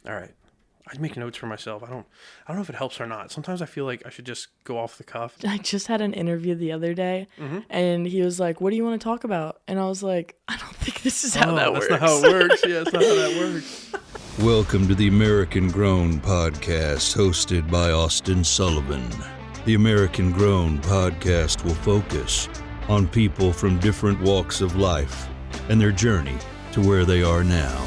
All right. I make notes for myself. I don't know if it helps or not. Sometimes I feel like I should just go off the cuff. I just had an interview the other day, and he was like, "What do you want to talk about?" And I was like, "I don't think this is how that works." That's not how it works. Yeah, it's not how that works. Welcome to the American Grown Podcast, hosted by Austin Sullivan. The American Grown Podcast will focus on people from different walks of life and their journey to where they are now.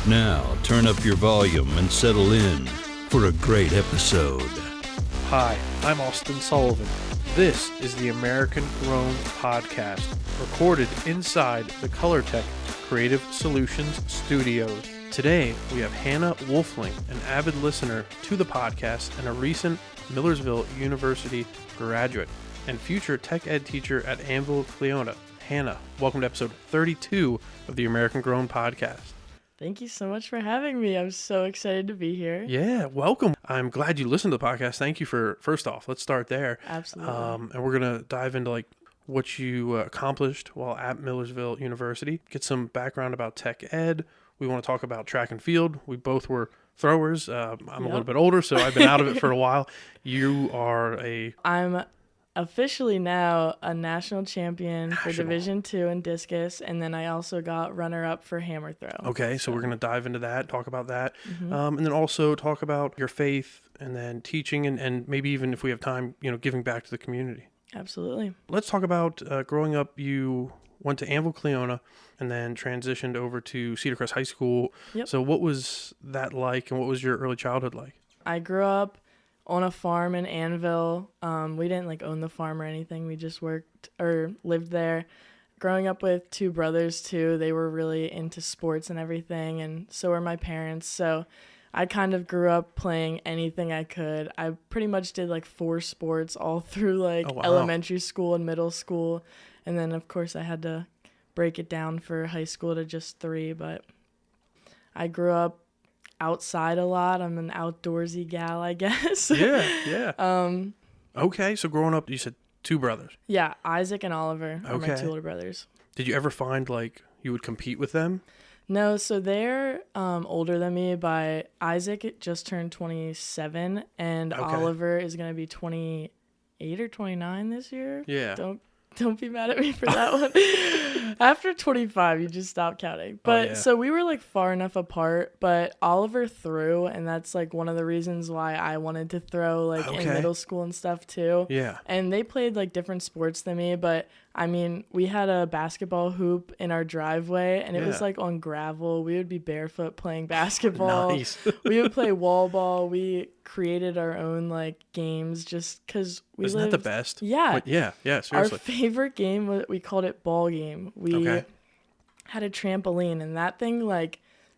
Now, turn up your volume and settle in for a great episode. Hi, I'm Austin Sullivan. This is the American Grown Podcast, recorded inside the Colortech Creative Solutions studios. Today, we have Hannah Woelfling, an avid listener to the podcast and a recent Millersville University graduate and future tech ed teacher at Annville Cleona. Hannah, welcome to episode 32 of the American Grown Podcast. Thank you so much for having me. I'm so excited to be here. Yeah, welcome. I'm glad you listened to the podcast. Thank you for, first off, let's start there. Absolutely. And we're going to dive into like what you accomplished while at Millersville University, get some background about tech ed. We want to talk about track and field. We both were throwers. I'm a little bit older, so I've been out of it for a while. You are I'm officially now a national champion for Division II in discus, and then I also got runner-up for hammer throw. Okay, so we're going to dive into that, talk about that, and then also talk about your faith and then teaching and maybe even if we have time, giving back to the community. Absolutely. Let's talk about growing up. You went to Annville Cleona and then transitioned over to Cedar Crest High School. Yep. So what was that like, and what was your early childhood like? I grew up on a farm in Annville. We didn't own the farm or anything. We just worked or lived there. Growing up with two brothers too, they were really into sports and everything, and so were my parents. So I kind of grew up playing anything I could. I pretty much did 4 sports all through elementary school and middle school. And then of course I had to break it down for high school to just 3, but I grew up outside a lot. I'm an outdoorsy gal, I guess. Yeah. Okay, so growing up, you said 2 brothers. Yeah, Isaac and Oliver are my 2 older brothers. Did you ever find you would compete with them? No, so they're older than me by Isaac just turned 27, and Oliver is going to be 28 or 29 this year. Yeah. Don't be mad at me for that one. After 25, you just stop counting. But so we were far enough apart, but Oliver threw, and that's one of the reasons why I wanted to throw in middle school and stuff too. Yeah. And they played different sports than me, but I mean, we had a basketball hoop in our driveway, and it was on gravel. We would be barefoot playing basketball. Nice. We would play wall ball. We created our own games just because we Isn't that the best? Yeah. But yeah, seriously. Our favorite game, we called it ball game. We had a trampoline, and that thing,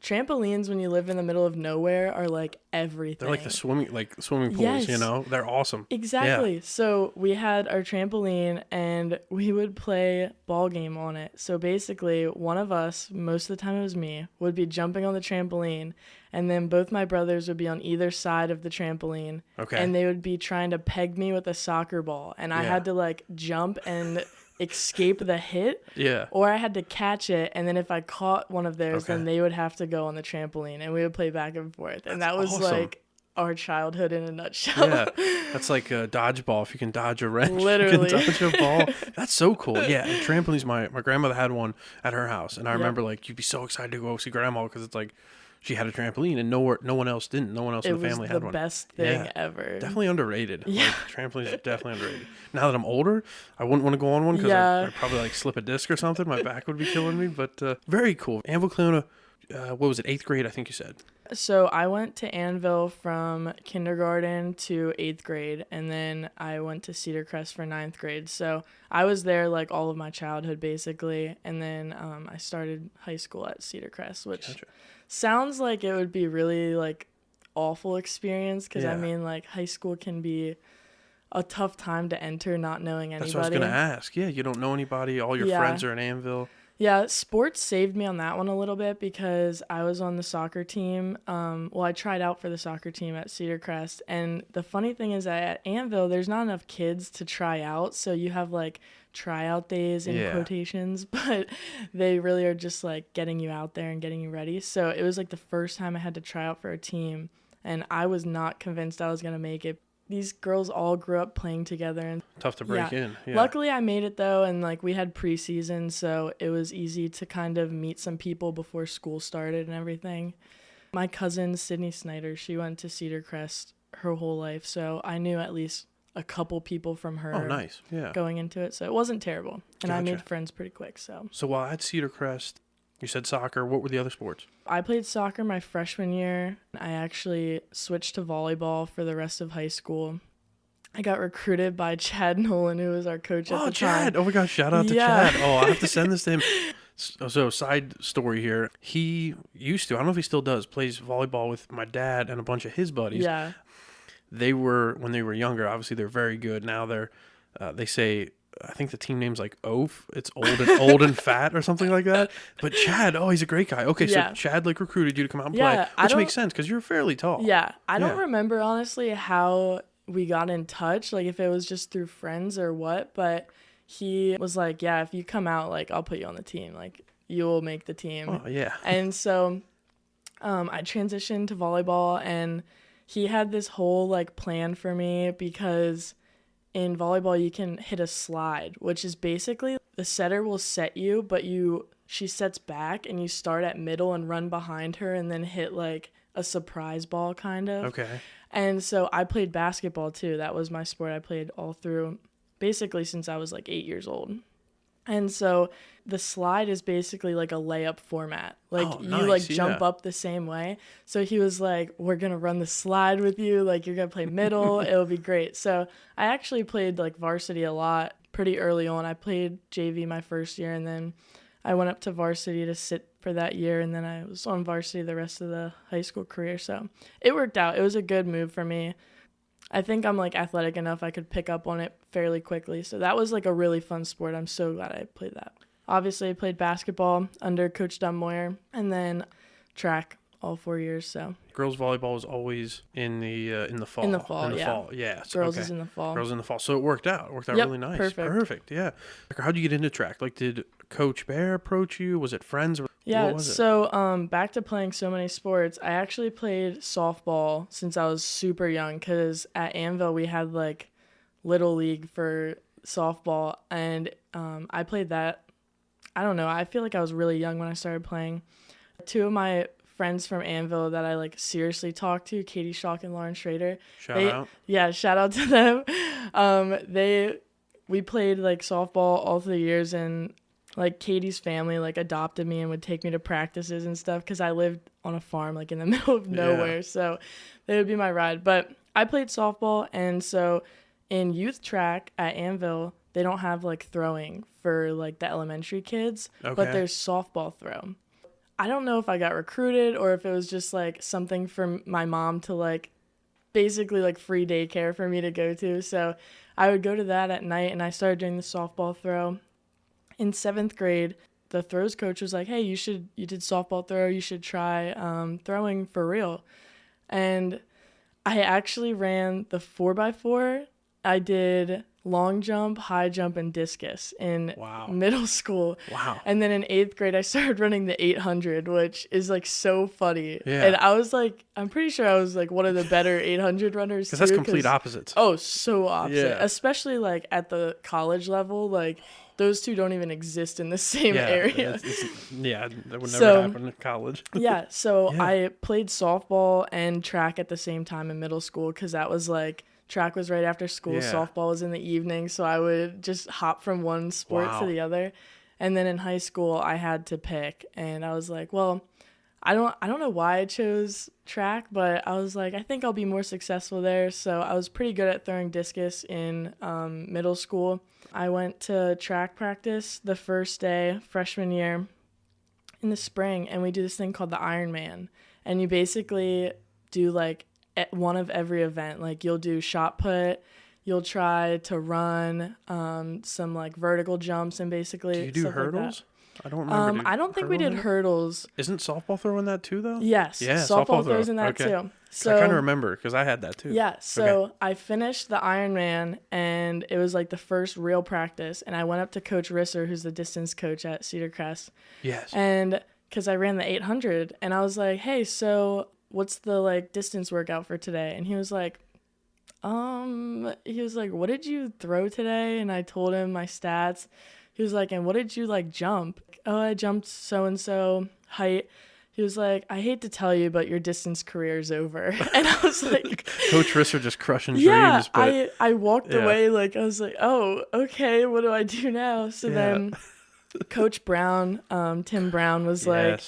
trampolines when you live in the middle of nowhere are everything. They're the swimming pools, Yes. They're awesome. Exactly. Yeah. So we had our trampoline and we would play ball game on it. So basically one of us, most of the time it was me, would be jumping on the trampoline, and then both my brothers would be on either side of the trampoline. Okay. And they would be trying to peg me with a soccer ball, and I had to jump and escape the hit, or I had to catch it, and then if I caught one of theirs, then they would have to go on the trampoline, and we would play back and forth. And that was awesome. Our childhood in a nutshell. Yeah, that's like a dodgeball. If you can dodge a wrench, literally, you can dodge a ball. That's so cool. Yeah, and trampolines. My grandmother had one at her house, and I remember you'd be so excited to go see grandma because it's she had a trampoline, and no one else didn't. No one else in the family had one. It was the best thing ever. Definitely underrated. Yeah. Trampolines are definitely underrated. Now that I'm older, I wouldn't want to go on one because I'd probably slip a disc or something. My back would be killing me, but very cool. Annville Cleona, what was it, 8th grade, I think you said? So I went to Annville from kindergarten to 8th grade, and then I went to Cedar Crest for 9th grade. So I was there all of my childhood basically, and then I started high school at Cedar Crest, which sounds like it would be really awful experience because I mean high school can be a tough time to enter not knowing anybody. That's what I was going to ask. Yeah, you don't know anybody. All your friends are in Annville. Yeah, sports saved me on that one a little bit because I was on the soccer team. I tried out for the soccer team at Cedar Crest. And the funny thing is that at Annville, there's not enough kids to try out. So you have like tryout days in quotations, but they really are just like getting you out there and getting you ready. So it was like the first time I had to try out for a team. And I was not convinced I was going to make it. These girls all grew up playing together. And tough to break in. Yeah. Luckily, I made it, though, and, like, we had preseason, so it was easy to kind of meet some people before school started and everything. My cousin, Sydney Snyder, she went to Cedar Crest her whole life, so I knew at least a couple people from her going into it, so it wasn't terrible. And I made friends pretty quick. So while at Cedar Crest, you said soccer. What were the other sports? I played soccer my freshman year. I actually switched to volleyball for the rest of high school. I got recruited by Chad Nolan, who was our coach at the time. Chad! Oh my gosh, shout out to Chad. Oh, I have to send this to him. So side story here. He used to, I don't know if he still does, plays volleyball with my dad and a bunch of his buddies. Yeah. They were, when they were younger, obviously they're very good. Now they're, they say, I think the team name's like Oaf. It's old and fat or something like that. But Chad, he's a great guy. Okay, so Chad like recruited you to come out and play, which makes sense because you're fairly tall. Yeah, I don't remember honestly how we got in touch, like if it was just through friends or what, but he was like, yeah, if you come out, like I'll put you on the team, like you will make the team. Oh yeah. And so I transitioned to volleyball, and he had this whole like plan for me because in volleyball, you can hit a slide, which is basically the setter will set you, but she sets back and you start at middle and run behind her and then hit like a surprise ball kind of. Okay. And so I played basketball too. That was my sport I played all through basically since I was like 8 years old. And so the slide is basically like a layup format. Like you like jump up the same way. So he was like, we're going to run the slide with you. Like you're going to play middle. It'll be great. So I actually played like varsity a lot pretty early on. I played JV my first year, and then I went up to varsity to sit for that year. And then I was on varsity the rest of the high school career. So it worked out. It was a good move for me. I think I'm like athletic enough I could pick up on it fairly quickly. So that was like a really fun sport. I'm so glad I played that. Obviously, I played basketball under Coach Dunmoyer, and then track all 4 years. So girls volleyball was always in the fall. In the fall, yeah. Girls is in the fall. Girls in the fall. So it worked out. It worked out really nice. Perfect. Yeah. How'd you get into track? Like, did Coach Bear approach you? Was it friends? Yeah. What was it? So back to playing so many sports. I actually played softball since I was super young because at Annville we had like little league for softball, and I played that. I don't know. I feel like I was really young when I started playing. Two of my friends from Annville that I like seriously talked to, Katie Schock and Lauren Schrader. Shout out. Yeah, shout out to them. We played like softball all 3 years, and like Katie's family like adopted me and would take me to practices and stuff because I lived on a farm like in the middle of nowhere. So they would be my ride. But I played softball, and so in youth track at Annville, they don't have like throwing for like the elementary kids, but there's softball throw. I don't know if I got recruited or if it was just like something for my mom to like basically like free daycare for me to go to. So I would go to that at night, and I started doing the softball throw. In 7th grade, the throws coach was like, hey, you did softball throw, you should try throwing for real. And I actually ran the 4x4. I did long jump, high jump, and discus in middle school. Wow. And then in 8th grade, I started running the 800, which is like so funny. Yeah. And I was like, I'm pretty sure I was like one of the better 800 runners too. Because that's complete opposites. Oh, so opposite. Yeah. Especially like at the college level, like those two don't even exist in the same area. That would never happen in college. I played softball and track at the same time in middle school because that was like, track was right after school, softball was in the evening, so I would just hop from one sport to the other. And then in high school, I had to pick, and I was like, well, I don't know why I chose track, but I was like, I think I'll be more successful there. So I was pretty good at throwing discus in middle school. I went to track practice the first day, freshman year, in the spring, and we do this thing called the Ironman, and you basically do like at one of every event. Like you'll do shot put, you'll try to run some like vertical jumps, and basically do you do hurdles? I don't remember. I don't think we did hurdles. Isn't softball throwing that too, though? Yes. Yeah, softball throws in that okay. too. So I kind of remember because I had that too. Yeah. So I finished the Ironman, and it was like the first real practice. And I went up to Coach Risser, who's the distance coach at Cedar Crest. Yes. And because I ran the 800, and I was like, hey, so what's the like distance workout for today? And he was like, what did you throw today? And I told him my stats. He was like, and what did you like jump? Oh, I jumped so-and-so height. He was like, I hate to tell you, but your distance career is over. And I was like, Coach Risser just crushing yeah, dreams. But I walked away like, I was like, oh, okay, what do I do now? So then Coach Brown, Tim Brown was like,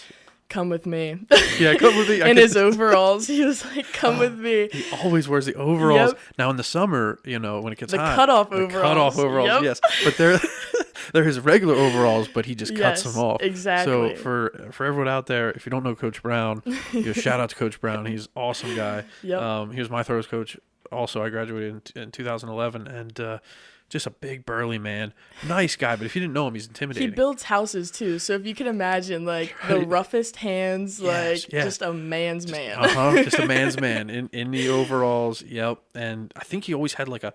come with me. Yeah, come with me. In his overalls. He was like, come with me. He always wears the overalls. Yep. Now in the summer, you know, when it gets hot. Cutoff the overalls. Cutoff overalls, Yep. yes. But they're his regular overalls, but he just cuts them off. Exactly. So for everyone out there, if you don't know Coach Brown, shout out to Coach Brown. He's an awesome guy. Yep. He was my throws coach also. I graduated in 2011, and just a big burly man, nice guy. But if you didn't know him, he's intimidating. He builds houses too, so if you can imagine, like the roughest hands, just a man's man. Just a man's man in the overalls. Yep. And I think he always had like a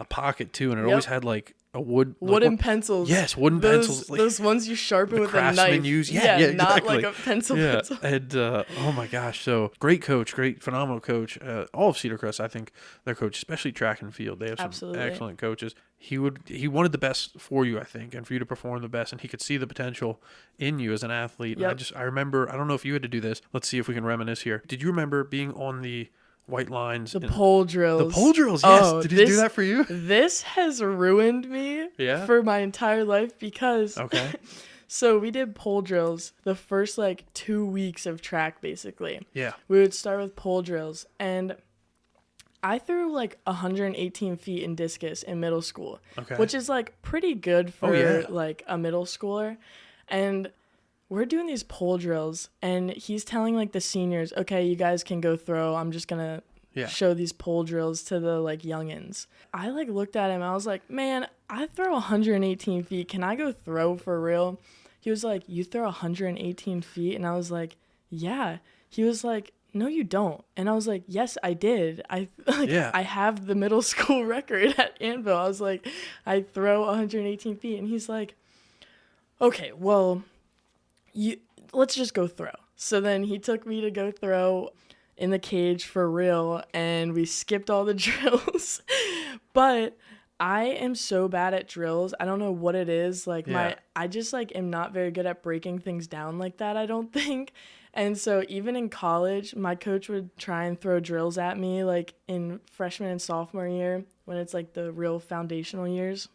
pocket too, and it always had like a wooden pencils. Yes, wooden pencils. Those ones you sharpen with a knife. Craftsmen use. Yeah, exactly. Not like a pencil. And oh my gosh, so great coach, phenomenal coach. All of Cedar Crest, I think their coach, especially track and field, they have some excellent coaches. He wanted the best for you, I think, and for you to perform the best, and he could see the potential in you as an athlete. Yep. And I remember, I don't know if you had to do this. Let's see if we can reminisce here. Did you remember being on the white lines? The pole drills. The pole drills, yes. Oh, Did he do that for you? This has ruined me for my entire life because so we did pole drills the first like 2 weeks of track, basically. Yeah. We would start with pole drills, and I threw like 118 feet in discus in middle school, which is like pretty good for like a middle schooler. And we're doing these pole drills, and he's telling like the seniors, okay, you guys can go throw. I'm just going to show these pole drills to the like youngins. I like looked at him. I was like, man, I throw 118 feet. Can I go throw for real? He was like, you throw 118 feet? And I was like, yeah. He was like, no, you don't. And I was like, yes, I did. I have the middle school record at Annville. I was like, I throw 118 feet. And he's like, okay, well, let's just go throw. So then he took me to go throw in the cage for real, and we skipped all the drills. But I am so bad at drills. I don't know what it is. Like I just like am not very good at breaking things down like that, I don't think. And so even in college, my coach would try and throw drills at me like in freshman and sophomore year when it's like the real foundational years.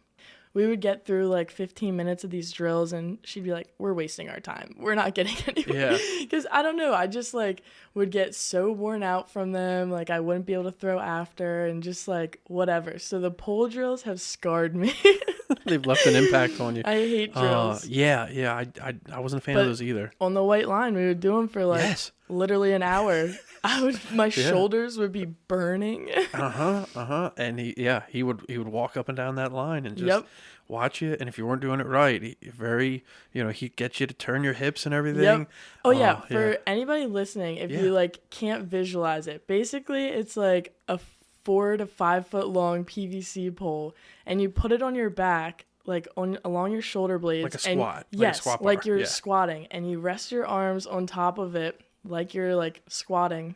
We would get through like 15 minutes of these drills, and she'd be like, we're wasting our time. We're not getting anywhere. Yeah. Because I don't know. I just like would get so worn out from them. Like I wouldn't be able to throw after and just like whatever. So the pole drills have scarred me. They've left an impact on you. I hate drills. I wasn't a fan of those either. On the white line, we would do them for like literally an hour. My shoulders would be burning. And he would walk up and down that line and just watch you. And if you weren't doing it right, he'd get you to turn your hips and everything. Yep. For anybody listening, if you like can't visualize it, basically it's like a 4 to 5 foot long PVC pole, and you put it on your back, like along your shoulder blades, like a squat. Like you're squatting, and you rest your arms on top of it like you're like squatting,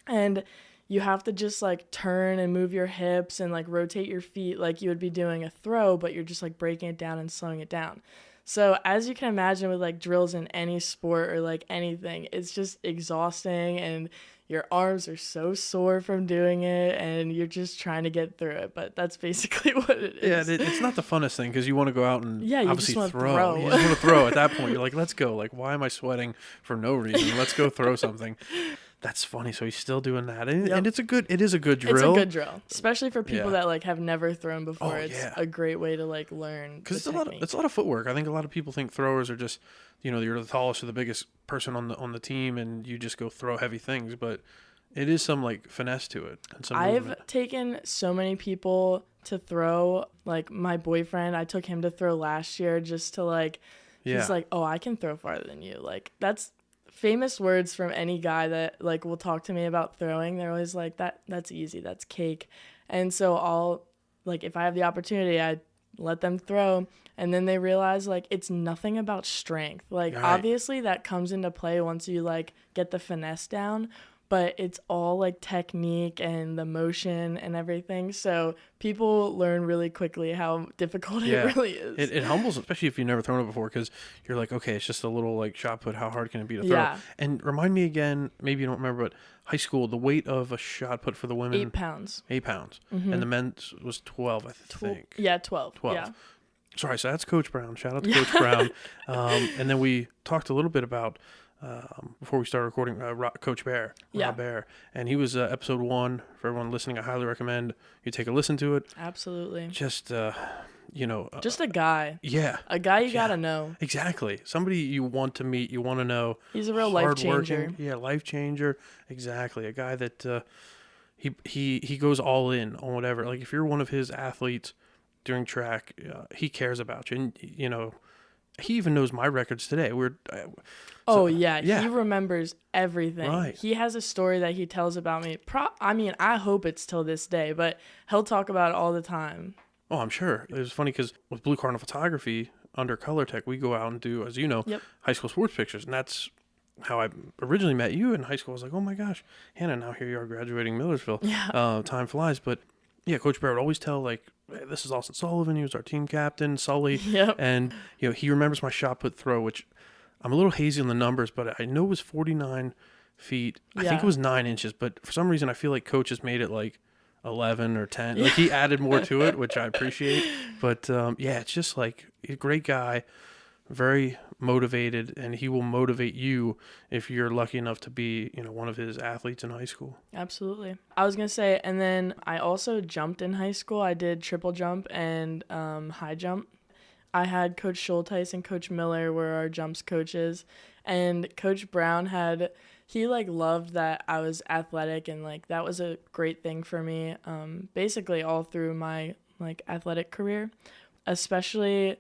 and you have to just like turn and move your hips and like rotate your feet like you would be doing a throw, but you're just like breaking it down and slowing it down. So as you can imagine with like drills in any sport or like anything, it's just exhausting, and your arms are so sore from doing it, and you're just trying to get through it. But that's basically what it is. Yeah, it's not the funnest thing because you want to go out and obviously throw. You just want to throw at that point. You're like, let's go. Like, why am I sweating for no reason? Let's go throw something. That's funny. So he's still doing that, and it is a good drill. It's a good drill, especially for people that like have never thrown before. It's a great way to like learn. Because it's a lot of footwork. I think a lot of people think throwers are just, you're the tallest or the biggest person on the team, and you just go throw heavy things. But it is some like finesse to it. And some I've taken so many people to throw. Like my boyfriend, I took him to throw last year just to like Yeah. He's like, oh, I can throw farther than you. Like, that's famous words from any guy that like will talk to me about throwing. They're always like, that's easy, that's cake. And so I'll, like, if I have the opportunity, I let them throw, and then they realize like it's nothing about strength. Like, right. Obviously that comes into play once you like get the finesse down, but it's all like technique and the motion and everything. So people learn really quickly how difficult it really is. It humbles, especially if you've never thrown it before, because you're like, okay, it's just a little like shot put. How hard can it be to throw? Yeah. And remind me again, maybe you don't remember, but high school, the weight of a shot put for the women, 8 pounds. 8 pounds. Mm-hmm. And the men's was 12, I think. Yeah, 12. 12. Yeah. Sorry, so that's Coach Brown. Shout out to Coach Brown. And then we talked a little bit about, before we started recording, Coach Bear, Rob Bear. And he was episode 1. For everyone listening, I highly recommend you take a listen to it. Absolutely. Just, just a guy. Yeah. A guy you got to know. Exactly. Somebody you want to meet, you want to know. He's a real life changer. Yeah, life changer. Exactly. A guy that he goes all in on whatever. Like, if you're one of his athletes doing track, he cares about you. And, he even knows my records today. He remembers everything. Right. He has a story that he tells about me. I hope it's till this day, but he'll talk about it all the time. Oh, I'm sure. It was funny because with Blue Cardinal Photography under Colortech, we go out and do, as you know, high school sports pictures. And that's how I originally met you in high school. I was like, oh my gosh, Hannah, now here you are graduating Millersville. Yeah. Time flies. But yeah, Coach Bear would always tell, like, hey, this is Austin Sullivan. He was our team captain, Sully. Yep. And, he remembers my shot put throw, which I'm a little hazy on the numbers, but I know it was 49 feet. I think it was 9 inches, but for some reason I feel like Coach has made it like 11 or 10. Like, he added more to it, which I appreciate. But it's just like a great guy, very motivated, and he will motivate you if you're lucky enough to be, one of his athletes in high school. Absolutely. I was going to say, and then I also jumped in high school. I did triple jump and high jump. I had Coach Schulteis and Coach Miller were our jumps coaches, and Coach Brown he loved that I was athletic, and like that was a great thing for me, basically all through my like athletic career, especially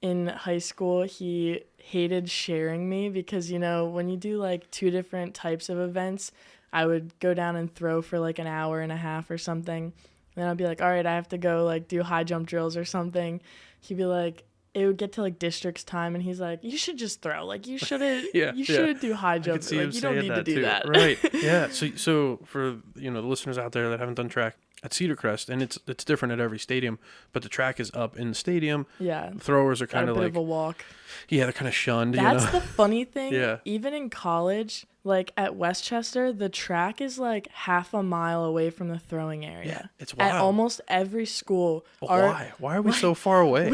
in high school. He hated sharing me because, when you do like 2 different types of events, I would go down and throw for like an hour and a half or something. Then I'd be like, all right, I have to go like do high jump drills or something. He'd be like, it would get to like districts time, and he's like, you should just throw. Like, you shouldn't shouldn't do high jump. Like, you don't need to do that. Right. Yeah. So for, the listeners out there that haven't done track at Cedar Crest, and it's different at every stadium, but the track is up in the stadium. Yeah. Throwers are kind of like a walk. Yeah, they're kind of shunned. That's the funny thing. Yeah. Even in college, like at Westchester, the track is like half a mile away from the throwing area. Yeah, it's wild. At almost every school. Why? Why are we so far away?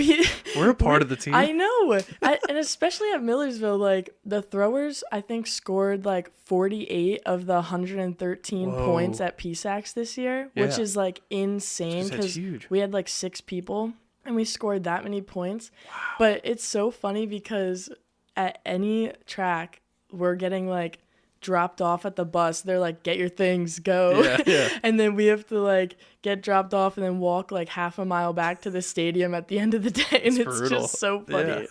We're a part of the team. I know. And especially at Millersville, like the throwers, I think, scored like 48 of the 113 points at PSACs this year, which is like insane because we had like 6 people. And we scored that many points. Wow. But it's so funny because at any track, we're getting like dropped off at the bus. They're like, get your things, go. Yeah. And then we have to like get dropped off and then walk like half a mile back to the stadium at the end of the day. And it's just so funny.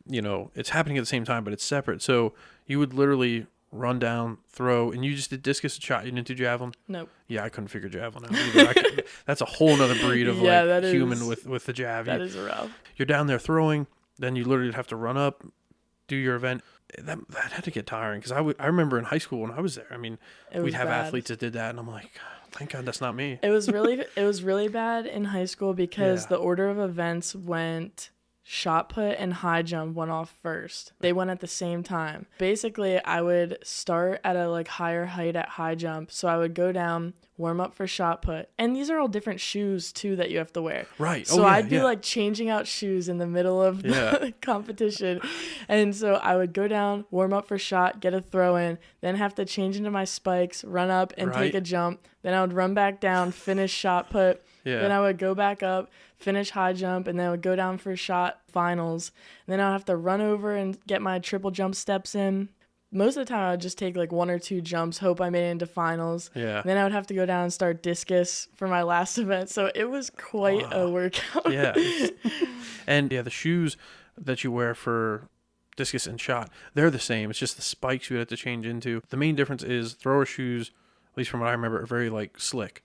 Yeah. It's happening at the same time, but it's separate. So you would literally run down, throw, and you just did discus and shot. You didn't do javelin? Nope. Yeah, I couldn't figure javelin out either. That's a whole nother breed of human with the jav. That is rough. You're down there throwing, then you literally have to run up, do your event. That had to get tiring because I remember in high school when I was there. I mean, we'd have athletes that did that, and I'm like, thank God that's not me. It was really bad in high school because the order of events went shot put and high jump went off first. They went at the same time. Basically, I would start at a like higher height at high jump. So I would go down, warm up for shot put. And these are all different shoes too that you have to wear. Right. So I'd be like changing out shoes in the middle of the competition. And so I would go down, warm up for shot, get a throw in, then have to change into my spikes, run up and take a jump. Then I would run back down, finish shot put. Yeah. Then I would go back up, finish high jump, and then I would go down for shot finals. And then I'd have to run over and get my triple jump steps in. Most of the time I would just take like 1 or 2 jumps, hope I made it into finals. Yeah. And then I would have to go down and start discus for my last event. So it was quite a workout. Yeah. And the shoes, that you wear for discus and shot, they're the same. It's just the spikes you have to change into. The main difference is thrower shoes, at least from what I remember, are very like slick.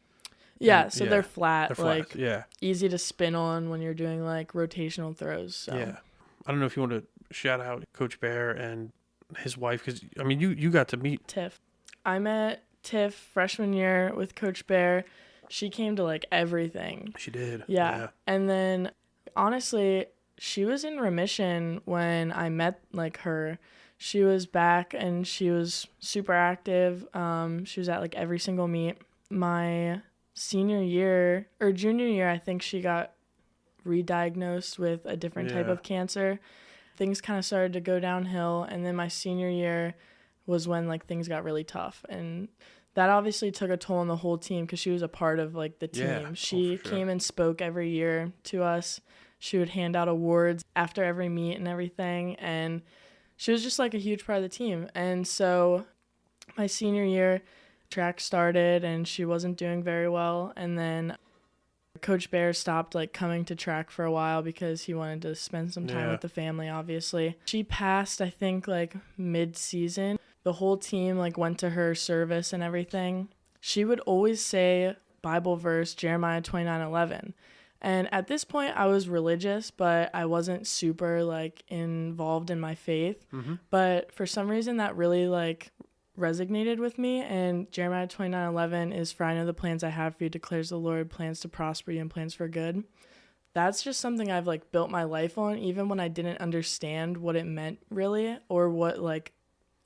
Yeah, And, so they're flat, they're flat. like Yeah. easy to spin on when you're doing like rotational throws. So. Yeah. I don't know if you want to shout out Coach Bear and his wife, because I mean you got to meet Tiff. I met Tiff freshman year with Coach Bear. She came to like everything. She did. Yeah. And then honestly, she was in remission when I met like her. She was back and she was super active. She was at like every single meet. My senior year or junior year, I think she got re-diagnosed with a different type of cancer. Things kind of started to go downhill, and then my senior year was when like things got really tough, and that obviously took a toll on the whole team because she was a part of like the team. Yeah. She came and spoke every year to us. She would hand out awards after every meet and everything, and she was just like a huge part of the team. And so my senior year, track started and she wasn't doing very well, and then Coach Bear stopped like coming to track for a while because he wanted to spend some time with the family, obviously. She passed, I think, like mid-season. The whole team like went to her service and everything. She would always say Bible verse Jeremiah 29:11. And at this point I was religious, but I wasn't super like involved in my faith. Mm-hmm. But for some reason that really like resonated with me, and Jeremiah 29:11 is, for I know the plans I have for you, declares the Lord, plans to prosper you and plans for good. That's just something I've like built my life on, even when I didn't understand what it meant really, or what like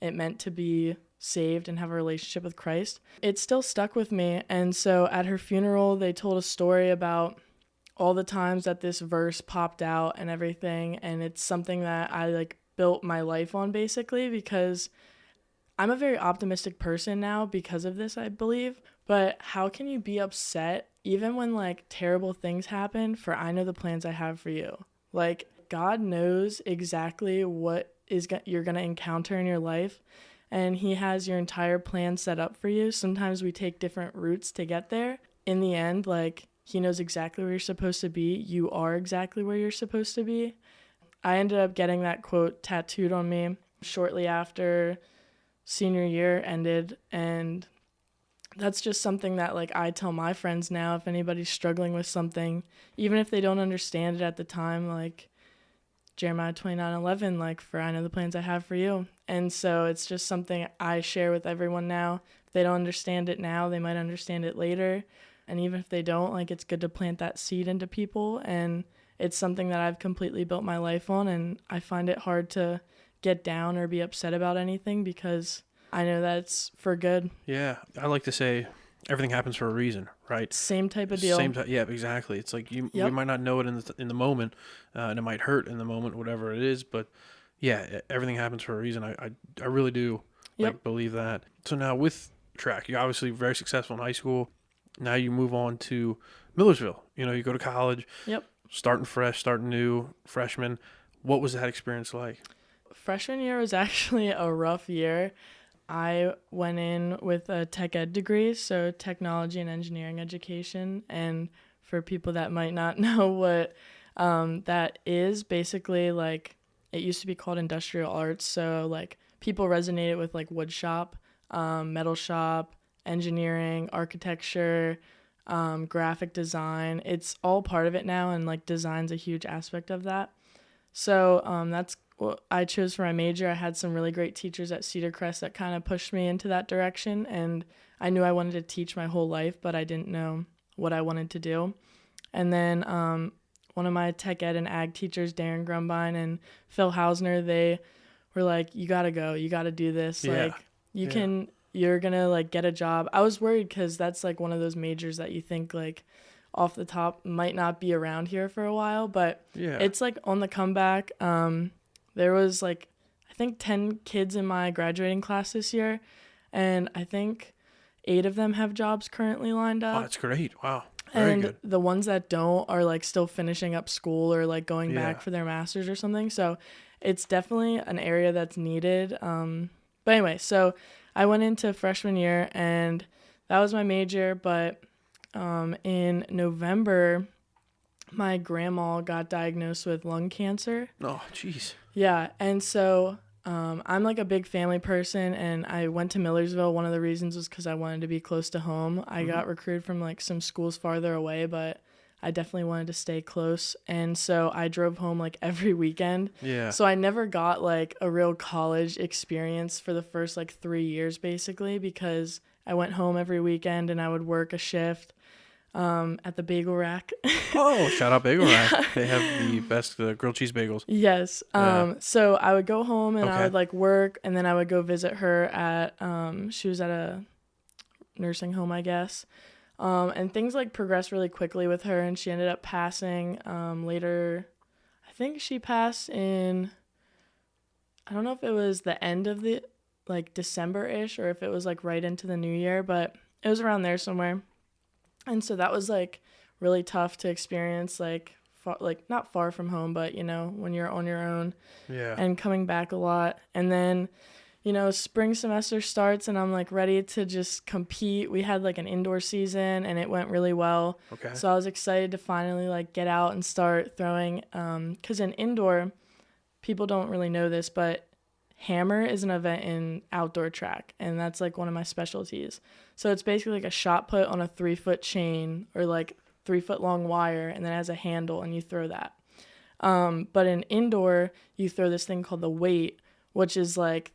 it meant to be saved and have a relationship with Christ. It still stuck with me. And so at her funeral, they told a story about all the times that this verse popped out and everything, and it's something that I like built my life on basically, because I'm a very optimistic person now because of this, I believe. But how can you be upset even when like terrible things happen? For I know the plans I have for you. Like God knows exactly what you're going to encounter in your life, and he has your entire plan set up for you. Sometimes we take different routes to get there. In the end, like he knows exactly where you're supposed to be. You are exactly where you're supposed to be. I ended up getting that quote tattooed on me shortly after senior year ended, and that's just something that like I tell my friends now. If anybody's struggling with something, even if they don't understand it at the time, like Jeremiah 29:11, like for I know the plans I have for you. And so it's just something I share with everyone now. If they don't understand it now, they might understand it later. And even if they don't, like it's good to plant that seed into people, and it's something that I've completely built my life on, and I find it hard to get down or be upset about anything because I know that it's for good. Yeah, I like to say everything happens for a reason, right? Same type of deal. Yeah, exactly. It's like we might not know it in the moment, and it might hurt in the moment, whatever it is. But yeah, everything happens for a reason. I really do believe that. So now with track, you're obviously very successful in high school. Now you move on to Millersville. You go to college. Yep. Starting fresh, starting new, freshman. What was that experience like? Freshman year was actually a rough year. I went in with a tech ed degree, so technology and engineering education. And for people that might not know what that is, basically like it used to be called industrial arts. So like people resonated with like wood shop, metal shop, engineering, architecture, graphic design. It's all part of it now, and like design's a huge aspect of that. So that's what I chose for my major. I had some really great teachers at Cedar Crest that kind of pushed me into that direction, and I knew I wanted to teach my whole life, but I didn't know what I wanted to do. And then one of my tech ed and ag teachers, Darren Grumbine and Phil Hausner, they were like, you got to go, you got to do this. Yeah. Like you're going to like get a job. I was worried because that's like one of those majors that you think like off the top might not be around here for a while, but it's like on the comeback. There was like, I think 10 kids in my graduating class this year, and I think 8 of them have jobs currently lined up. Oh, that's great. Wow. Very good. The ones that don't are like still finishing up school or like going back for their master's or something. So it's definitely an area that's needed. But anyway, so I went into freshman year and that was my major, but in November my grandma got diagnosed with lung cancer. Oh, jeez. Yeah, and so I'm like a big family person, and I went to Millersville. One of the reasons was because I wanted to be close to home. I got recruited from like some schools farther away, but I definitely wanted to stay close. And so I drove home like every weekend. Yeah. So I never got like a real college experience for the first like 3 years basically, because I went home every weekend and I would work a shift at the bagel rack. Oh, shout out Bagel Rack. They have the best grilled cheese bagels. Yes. Yeah. So I would go home and I Okay. would like work, and then I would go visit her at she was at a nursing home, I guess. And things like progressed really quickly with her, and she ended up passing later. I think she passed in, I don't know if it was the end of the like December-ish or if it was like right into the new year, but it was around there somewhere. And so that was like really tough to experience, like not far from home, but you know, when you're on your own. Yeah. And coming back a lot. And then, you know, spring semester starts and I'm like ready to just compete. We had like an indoor season and it went really well. Okay. So I was excited to finally like get out and start throwing. 'Cause in indoor, people don't really know this, but hammer is an event in outdoor track, and that's like one of my specialties. So it's basically like a shot put on a 3-foot chain or like 3-foot long wire, and then it has a handle and you throw that. But in indoor, you throw this thing called the weight, which is like,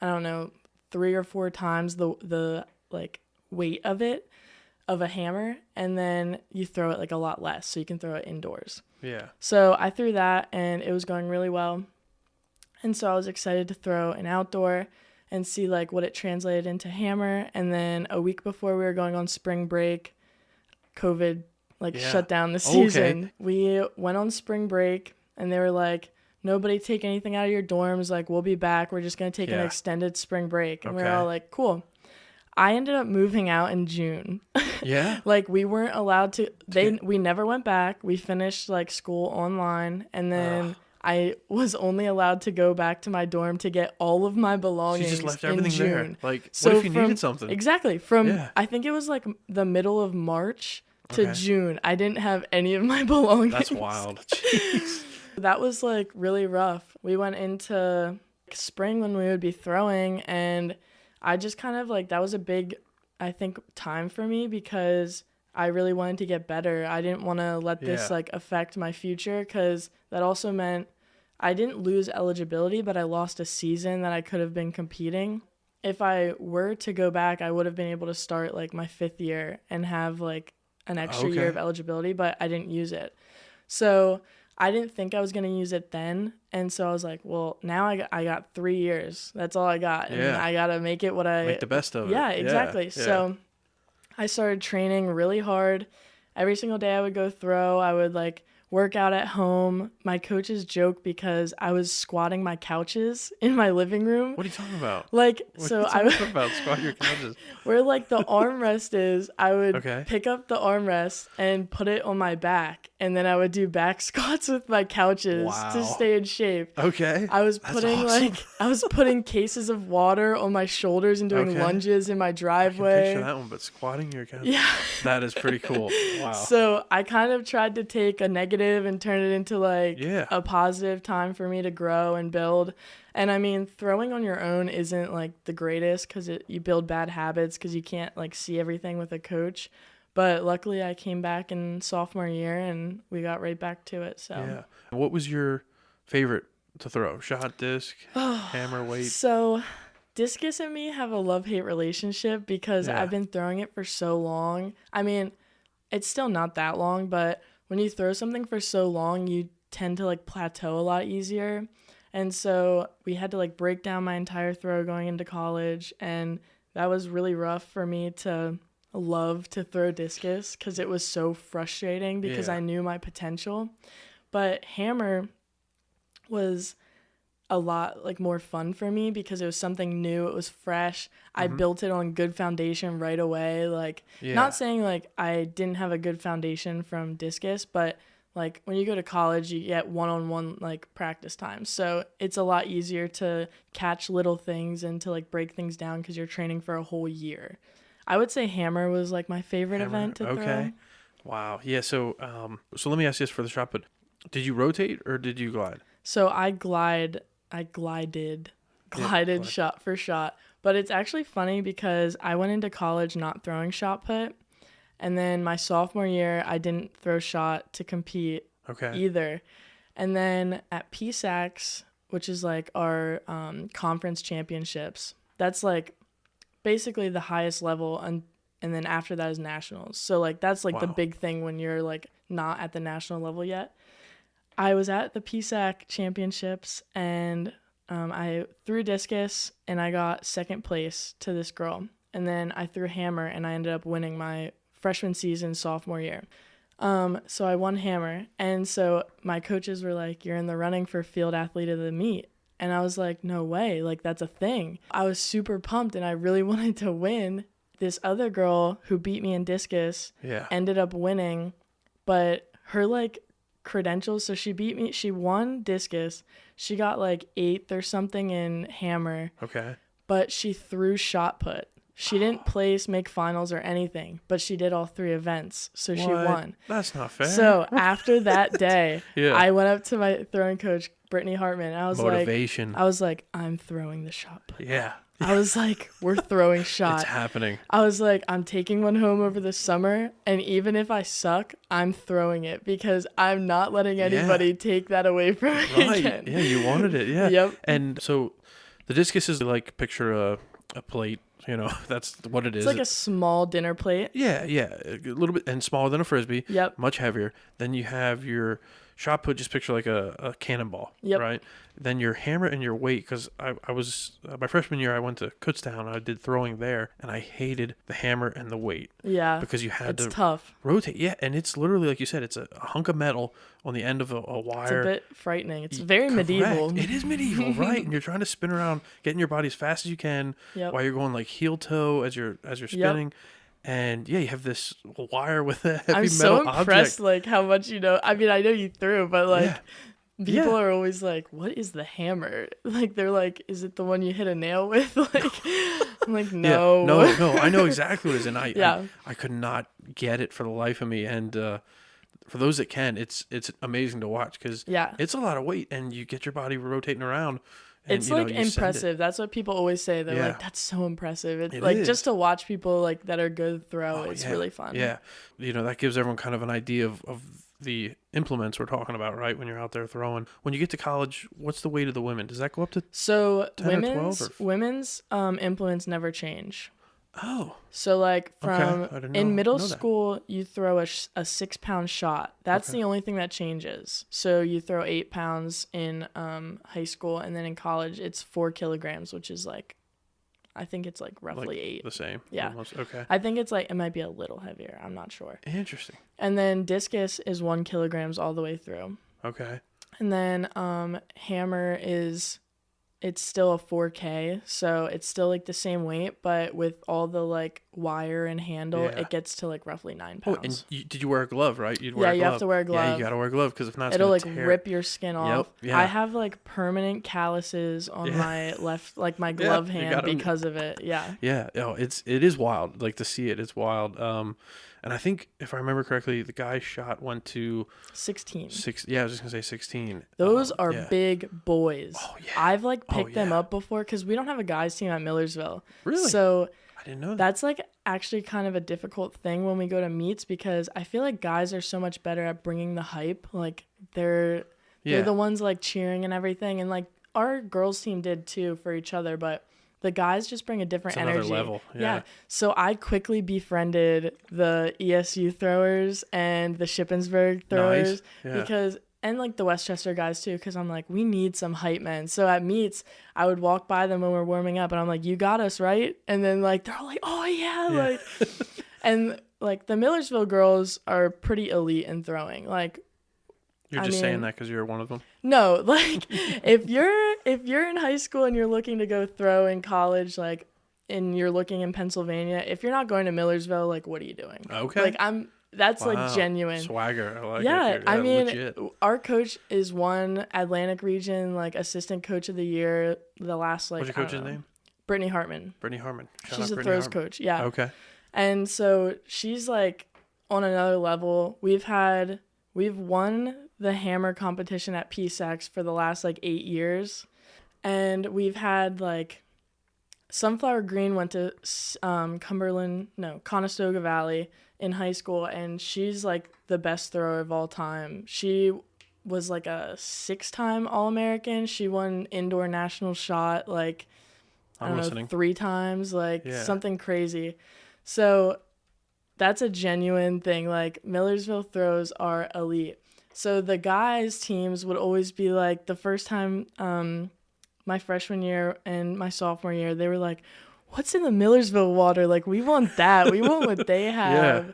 I don't know, 3 or 4 times the like weight of a hammer, and then you throw it like a lot less, so you can throw it indoors. Yeah. So I threw that and it was going really well. And so I was excited to throw an outdoor and see like what it translated into hammer. And then a week before we were going on spring break, COVID shut down the season. Okay. We went on spring break and they were like, nobody take anything out of your dorms. Like, we'll be back. We're just going to take an extended spring break. And we were all like, cool. I ended up moving out in June. Yeah. Like, we weren't allowed to, we never went back. We finished like school online, and then I was only allowed to go back to my dorm to get all of my belongings. She just left everything in June. there. Like, So what if you needed something? Exactly. I think it was like the middle of March to June. I didn't have any of my belongings. That's wild. Jeez. That was like really rough. We went into spring when we would be throwing, and I just kind of like, that was a big, I think, time for me because I really wanted to get better. I didn't want to let this like affect my future, because that also meant I didn't lose eligibility, but I lost a season that I could have been competing. If I were to go back, I would have been able to start like my 5th year and have like an extra year of eligibility, but I didn't use it. So I didn't think I was going to use it then. And so I was like, well, now I got 3 years. That's all I got. And I got to make it Make the best of it. Yeah, exactly. Yeah. So I started training really hard. Every single day I would go throw. I would like work out at home. My coaches joke because I was squatting my couches in my living room. What are you talking about? Like, what so are you talking about squat your couches? Where like the armrest is, I would Okay. pick up the armrest and put it on my back, and then I would do back squats with my couches to stay in shape. Okay. I was That's putting awesome. I was putting cases of water on my shoulders and doing lunges in my I can driveway. picture that one, but squatting your couch. Yeah. That is pretty cool. Wow. So I kind of tried to take a negative and turn it into like Yeah. a positive time for me to grow and build. And I mean, throwing on your own isn't like the greatest, because you build bad habits because you can't like see everything with a coach. But luckily I came back in sophomore year and we got right back to it. So Yeah. What was your favorite to throw? Shot, disc, hammer, weight? So discus and me have a love-hate relationship because I've been throwing it for so long. I mean, it's still not that long, but when you throw something for so long, you tend to like plateau a lot easier. And so we had to like break down my entire throw going into college, and that was really rough for me to love to throw discus because it was so frustrating because I knew my potential. But hammer was a lot like more fun for me because it was something new. It was fresh. I built it on good foundation right away. Like, not saying like I didn't have a good foundation from discus, but like when you go to college, you get one-on-one like practice time. So it's a lot easier to catch little things and to like break things down because you're training for a whole year. I would say hammer was like my favorite event to throw. Wow. Yeah. So let me ask you this for the shot put. Did you rotate or did you glide? So I glided glide. shot for shot. But it's actually funny because I went into college not throwing shot put. And then my sophomore year, I didn't throw shot to compete either. And then at PSACs, which is like our conference championships, that's like basically the highest level. And then after that is nationals. So like that's like the big thing when you're like not at the national level yet. I was at the PSAC championships and I threw discus and I got second place to this girl. And then I threw hammer and I ended up winning my freshman season sophomore year. So I won hammer. And so my coaches were like, you're in the running for field athlete of the meet. And I was like, no way. Like that's a thing. I was super pumped and I really wanted to win. This other girl who beat me in discus ended up winning, but her like credentials, so she beat me, she won discus, she got like 8th or something in hammer, but she threw shot put. She didn't place, make finals or anything, but she did all 3 events, so she won. That's not fair. So after that day, I went up to my throwing coach, Brittany Hartman, and I was like, I'm throwing the shot put. I was like, we're throwing shot. It's happening. I was like, I'm taking one home over the summer, and even if I suck, I'm throwing it because I'm not letting anybody take that away from me again. Yeah, you wanted it. Yeah. Yep. And so the discus is like, picture a plate. You know, that's what it is. It's like a small dinner plate. Yeah, a little bit, and smaller than a Frisbee. Yep. Much heavier. Then you have your shot put, just picture like a cannonball. Yep. Right? Then your hammer and your weight, because I was, my freshman year, I went to Kutztown, I did throwing there, and I hated the hammer and the weight. Yeah. Because you had to tough. rotate. Yeah, and it's literally, like you said, it's a hunk of metal on the end of a wire. It's a bit frightening. It's very medieval. It is medieval, right? And you're trying to spin around, getting your body as fast as you can while you're going like heel toe as you're spinning. And yeah, you have this wire with a heavy metal object. I'm so impressed, like how much you know. I mean, I know you threw, but like people are always like, "What is the hammer?" Like they're like, "Is it the one you hit a nail with?" Like I'm like, "No, no, I know exactly what it is," and I could not get it for the life of me. And for those that can, it's amazing to watch because it's a lot of weight, and you get your body rotating around. And, it's like impressive. That's what people always say. They're like, that's so impressive. It's like just to watch people like that are good throw. It's really fun. Yeah. You know, that gives everyone kind of an idea of the implements we're talking about, right? When you're out there throwing. When you get to college, what's the weight of the women? Does that go up to 10 or 12? Women's implements never change. Oh. So like in middle school, you throw a 6-pound shot. That's the only thing that changes. So you throw 8 pounds in high school, and then in college it's 4 kilograms, which is like, I think it's like roughly 8. The same. Yeah. Almost. Okay. I think it's like, it might be a little heavier. I'm not sure. Interesting. And then discus is 1 kilograms all the way through. Okay. And then hammer it's still a 4K, so it's still like the same weight, but with all the like wire and handle, it gets to like roughly 9 pounds. Oh, and did you wear a glove, right? You'd wear a glove. You have to wear a glove. Yeah, you got to wear a glove because if not, it'll like tear. rip your skin off. Yep. Yeah. I have like permanent calluses on my left, like my glove hand because of it. Yeah. Yeah. Oh, it is wild. Like to see it, it's wild. And I think if I remember correctly, the guy's shot went to 16. Yeah, I was just gonna say 16. Those are big boys. Oh yeah. I've like picked them up before because we don't have a guys team at Millersville. Really? So I didn't know that. That's like actually kind of a difficult thing when we go to meets because I feel like guys are so much better at bringing the hype. Like they're the ones like cheering and everything, and like our girls team did too for each other, but the guys just bring a different energy. Another level. Yeah. So I quickly befriended the ESU throwers and the Shippensburg throwers because, and like the Westchester guys too, because I'm like, we need some hype men. So at meets, I would walk by them when we're warming up and I'm like, you got us, right? And then like, they're all like, oh yeah. Like, and like the Millersville girls are pretty elite in throwing. Like, You're just saying that because you're one of them? No, like if you're in high school and you're looking to go throw in college, like, and you're looking in Pennsylvania, if you're not going to Millersville, like, what are you doing? Okay. Like that's like genuine swagger. I like it. Yeah, I mean, legit. Our coach is one Atlantic Region like assistant coach of the year. The last like. What's your coach's name? Brittany Hartman. Brittany Hartman. She's a throws coach. Yeah. Okay. And so she's like on another level. We've won the hammer competition at PSACs for the last like 8 years. And we've had like Sunflower Green went to Conestoga Valley in high school, and she's like the best thrower of all time. She was like a 6-time All-American. She won indoor national shot like I don't know, 3 times, like something crazy. So that's a genuine thing. Like Millersville throws are elite. So the guys teams would always be like the first time my freshman year and my sophomore year, they were like, what's in the Millersville water? Like, we want that. We want what they have. Yeah.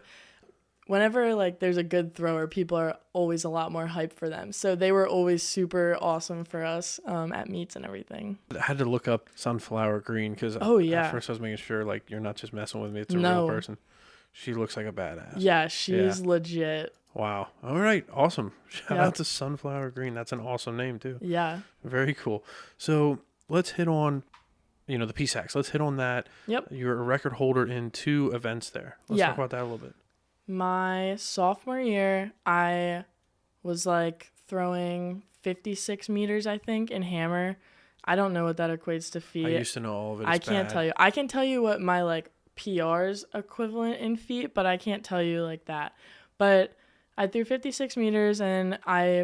Whenever, like, there's a good thrower, people are always a lot more hyped for them. So they were always super awesome for us at meets and everything. I had to look up Sunflower Green because at first I was making sure, like, you're not just messing with me. It's a real person. She looks like a badass. Yeah, she's legit. Wow. All right. Awesome. Shout out to Sunflower Green. That's an awesome name, too. Yeah. Very cool. So let's hit on, the PSACs. Let's hit on that. Yep. You're a record holder in 2 events there. Let's talk about that a little bit. My sophomore year, I was like throwing 56 meters, I think, in hammer. I don't know what that equates to feet. I used to know all of it. I can't tell you. I can tell you what my like PR's equivalent in feet, but I can't tell you like that. But I threw 56 meters and I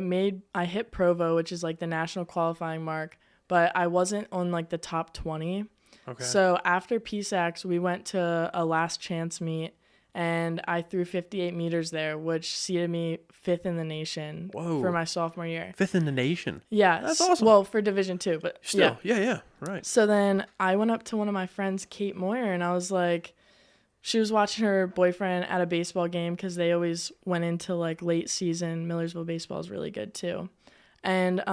hit Provo, which is like the national qualifying mark, but I wasn't on like the top 20. Okay. So after PSACs, we went to a last chance meet and I threw 58 meters there, which seeded me 5th in the nation for my sophomore year. 5th in the nation? Yeah. That's awesome. Well, for Division II, but still, yeah, right. So then I went up to one of my friends, Kate Moyer, and I was like, she was watching her boyfriend at a baseball game because they always went into like late season. Millersville baseball is really good too. And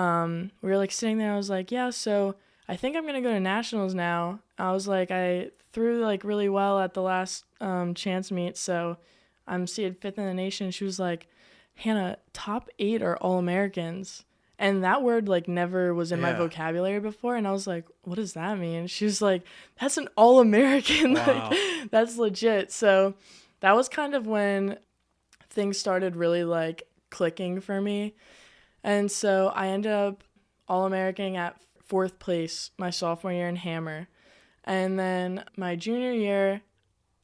we were like sitting there. I was like, yeah, so I think I'm going to go to nationals now. I was like, I threw like really well at the last chance meet. So I'm seeded 5th in the nation. She was like, Hannah, top 8 are All-Americans. And that word like never was in my vocabulary before. And I was like, what does that mean? She was like, that's an All-American. Wow. Like, that's legit. So that was kind of when things started really like clicking for me. And so I ended up All-American at 4th place my sophomore year in hammer. And then my junior year,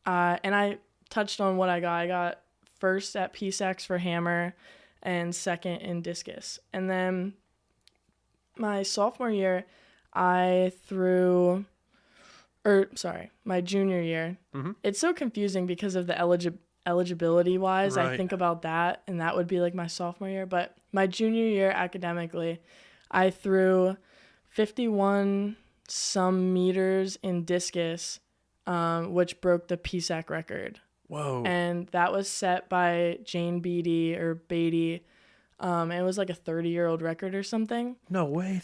and I touched on what I got. I got 1st at PSACs for hammer and 2nd in discus. And then my sophomore year, my junior year. Mm-hmm. It's so confusing because of the eligibility-wise. Right. I think about that, and that would be like my sophomore year. But my junior year academically, I threw 51 some meters in discus, which broke the PSAC record. Whoa. And that was set by Jane Beatty. It was like a 30-year-old record or something. No way.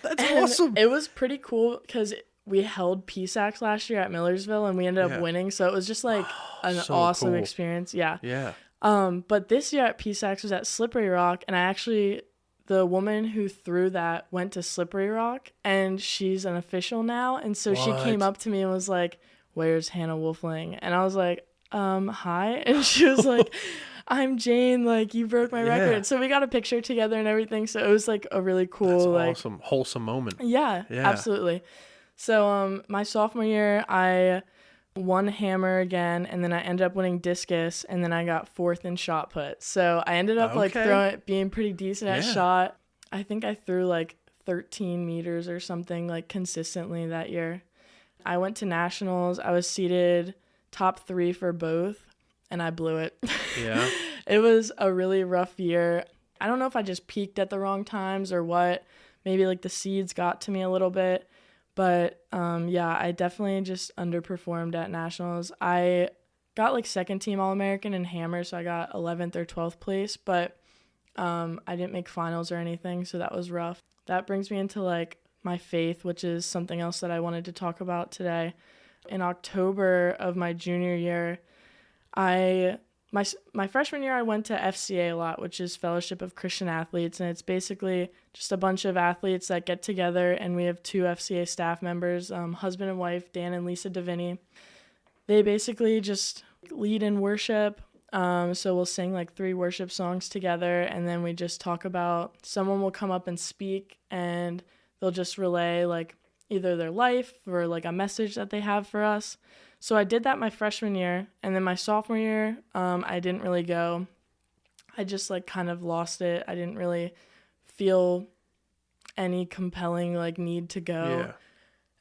That's awesome. It was pretty cool because we held PSACs last year at Millersville and we ended up winning. So it was just like an awesome experience. Yeah. Yeah. But this year at PSACs was at Slippery Rock, and the woman who threw that went to Slippery Rock, and she's an official now. And so she came up to me and was like, where's Hannah Woelfling? And I was like, hi. And she was like, I'm Jane, like, you broke my record. So we got a picture together and everything. So it was like a really cool, awesome, wholesome moment. Yeah, absolutely. So my sophomore year, I won hammer again, and then I ended up winning discus, and then I got 4th in shot put. So I ended up being pretty decent at shot. I think I threw like 13 meters or something like consistently that year. I went to nationals. I was seeded top 3 for both, and I blew it. Yeah. It was a really rough year. I don't know if I just peaked at the wrong times or what. Maybe like the seeds got to me a little bit. But I definitely just underperformed at nationals. I got like 2nd team All-American in hammer, so I got 11th or 12th place, but I didn't make finals or anything, so that was rough. That brings me into like my faith, which is something else that I wanted to talk about today. In October of my junior year, my freshman year, I went to FCA a lot, which is Fellowship of Christian Athletes, and it's basically just a bunch of athletes that get together, and we have 2 FCA staff members, husband and wife, Dan and Lisa Davini. They basically just lead in worship. So we'll sing like 3 worship songs together, and then we just talk about, someone will come up and speak, and they'll just relay like either their life or like a message that they have for us. So I did that my freshman year, and then my sophomore year, I didn't really go. I just like kind of lost it. I didn't really feel any compelling like need to go. Yeah.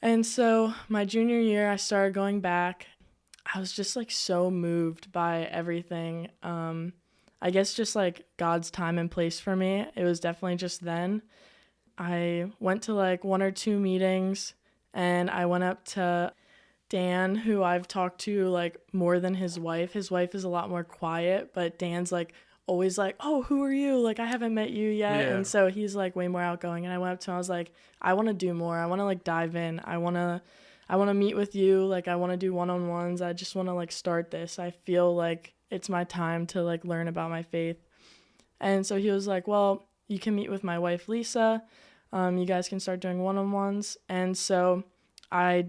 And so my junior year, I started going back. I was just like so moved by everything. I guess just like God's time and place for me. It was definitely just then. I went to like 1 or 2 meetings, and I went up to Dan, who I've talked to like more than his wife. His wife is a lot more quiet, but Dan's like always like, oh, who are you? Like, I haven't met you yet. Yeah. And so he's like way more outgoing. And I went up to him, I was like, I want to do more. I want to like dive in. I want to meet with you. Like, I want to do one-on-ones. I just want to like start this. I feel like it's my time to like learn about my faith. And so he was like, well, you can meet with my wife, Lisa. You guys can start doing one-on-ones. And so I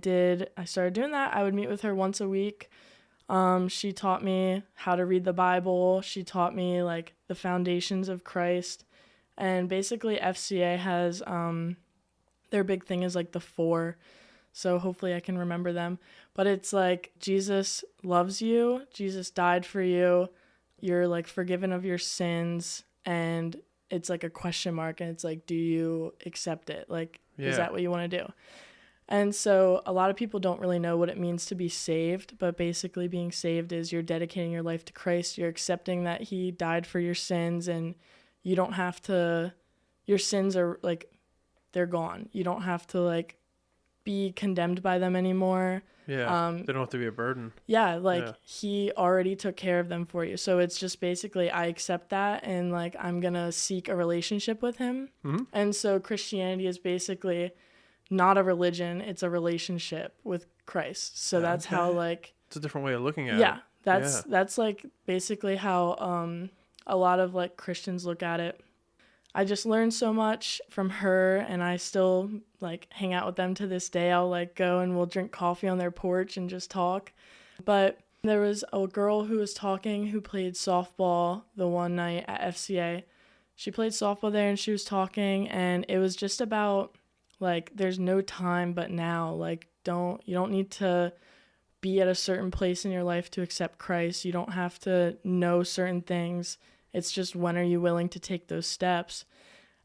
started doing that. I would meet with her once a week. She taught me how to read the Bible. She taught me like the foundations of Christ. And basically FCA has, their big thing is like the 4. So hopefully I can remember them. But it's like, Jesus loves you. Jesus died for you. You're like forgiven of your sins. And it's like a question mark. And it's like, do you accept it? Like, is that what you want to do? And so a lot of people don't really know what it means to be saved, but basically being saved is you're dedicating your life to Christ. You're accepting that he died for your sins, and you don't have to, your sins are like, they're gone. You don't have to like be condemned by them anymore. Yeah. They don't have to be a burden. Yeah. Like he already took care of them for you. So it's just basically, I accept that, and like, I'm going to seek a relationship with him. Mm-hmm. And so Christianity is basically not a religion, it's a relationship with Christ. So that's how like, it's a different way of looking at it. Yeah, that's like basically how a lot of like Christians look at it. I just learned so much from her, and I still like hang out with them to this day. I'll like go and we'll drink coffee on their porch and just talk. But there was a girl who was talking who played softball the one night at FCA. She played softball there, and she was talking, and it was just about like, there's no time but now. Like, you don't need to be at a certain place in your life to accept Christ. You don't have to know certain things. It's just, when are you willing to take those steps?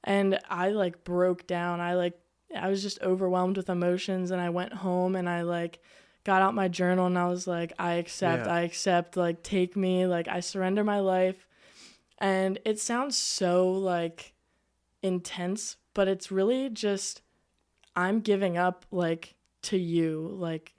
And I like broke down. I was just overwhelmed with emotions, and I went home and I like got out my journal, and I was like, I accept, like, take me, like, I surrender my life. And it sounds so like intense, but it's really just, I'm giving up, like, to you, like,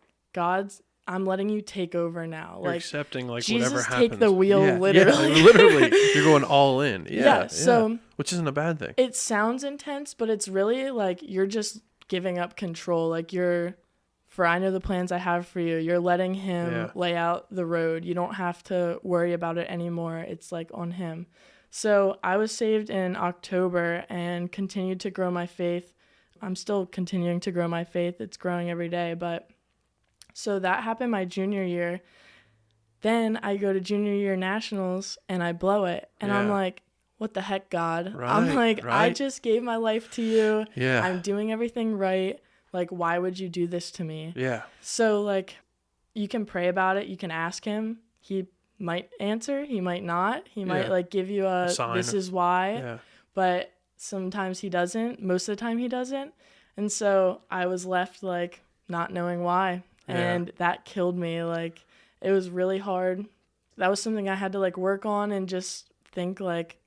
I'm letting you take over now. You're like, accepting, like, Jesus, whatever happens. take the wheel, literally. Yeah, literally. You're going all in. Yeah. So, which isn't a bad thing. It sounds intense, but it's really, like, you're just giving up control. Like, I know the plans I have for you. You're letting him lay out the road. You don't have to worry about it anymore. It's, like, on him. So I was saved in October and continued to grow my faith. I'm still continuing to grow my faith. It's growing every day. But so that happened my junior year. Then I go to junior year nationals and I blow it. And I'm like, what the heck, God? I'm like, I just gave my life to you. Yeah. I'm doing everything right. Like, why would you do this to me? Yeah. So like, you can pray about it. You can ask him. He might answer. He might not. He might like give you a sign. This is why. Yeah. But sometimes he doesn't. Most of the time he doesn't. And so I was left like not knowing why. And that killed me. Like, it was really hard. That was something I had to like work on and just think like,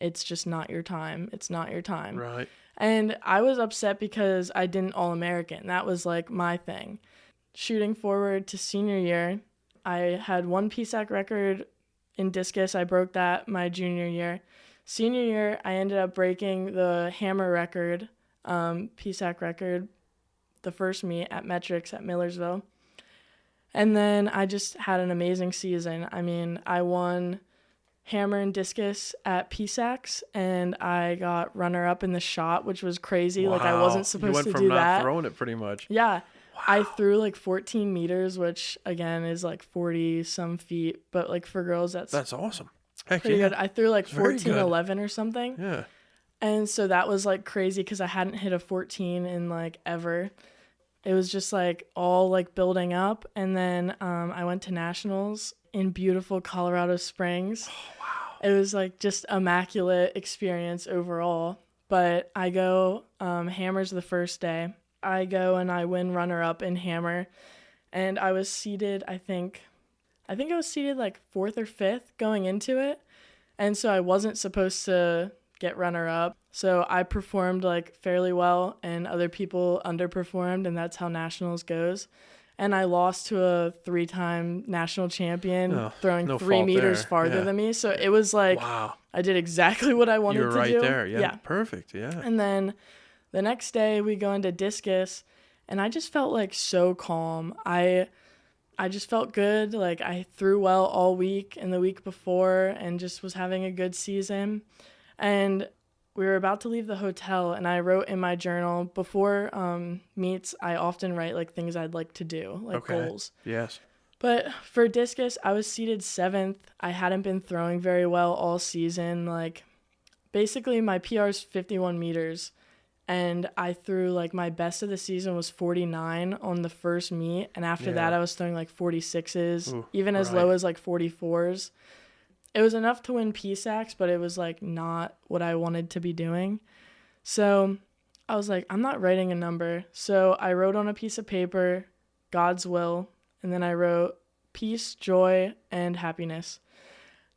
it's just not your time. It's not your time. Right. And I was upset because I didn't All-American. That was like my thing. Shooting forward to senior year, I had 1 PSAC record in discus. I broke that my junior year. Senior year, I ended up breaking the hammer record, PSAC record, the first meet at Metrics at Millersville. And then I just had an amazing season. I mean, I won hammer and discus at PSACs, and I got runner-up in the shot, which was crazy. Wow. Like, I wasn't supposed to do that. You went from not throwing it pretty much. Yeah. I threw like 14 meters, which again is like 40 some feet, but like for girls that's awesome. Heck pretty yeah. good. I threw like It's very good. 14-11 or something. Yeah. And so that was like crazy because I hadn't hit a 14 in like ever. It was just like all like building up. And then I went to nationals in beautiful Colorado Springs. Oh, wow. It was like just immaculate experience overall. But I go hammers the first day. I go and I win runner up in hammer. And I was seated, I think I was seated like 4th or 5th going into it. And so I wasn't supposed to get runner up. So I performed like fairly well and other people underperformed, and that's how nationals goes. And I lost to a 3-time national champion throwing no 3 fault meters there. farther than me. So it was like, wow. I did exactly what I wanted You're to right do. there. Yeah. Perfect. Yeah. And then the next day we go into discus, and I just felt like so calm. I just felt good. Like I threw well all week and the week before and just was having a good season. And we were about to leave the hotel, and I wrote in my journal before meets, I often write like things I'd like to do, like goals. Yes. But for discus, I was seated 7th. I hadn't been throwing very well all season. Like basically my PR is 51 meters. And I threw like my best of the season was 49 on the first meet. And after that, I was throwing like 46s, even as low as like 44s. It was enough to win PSACs, but it was like not what I wanted to be doing. So I was like, I'm not writing a number. So I wrote on a piece of paper, God's will. And then I wrote peace, joy, and happiness.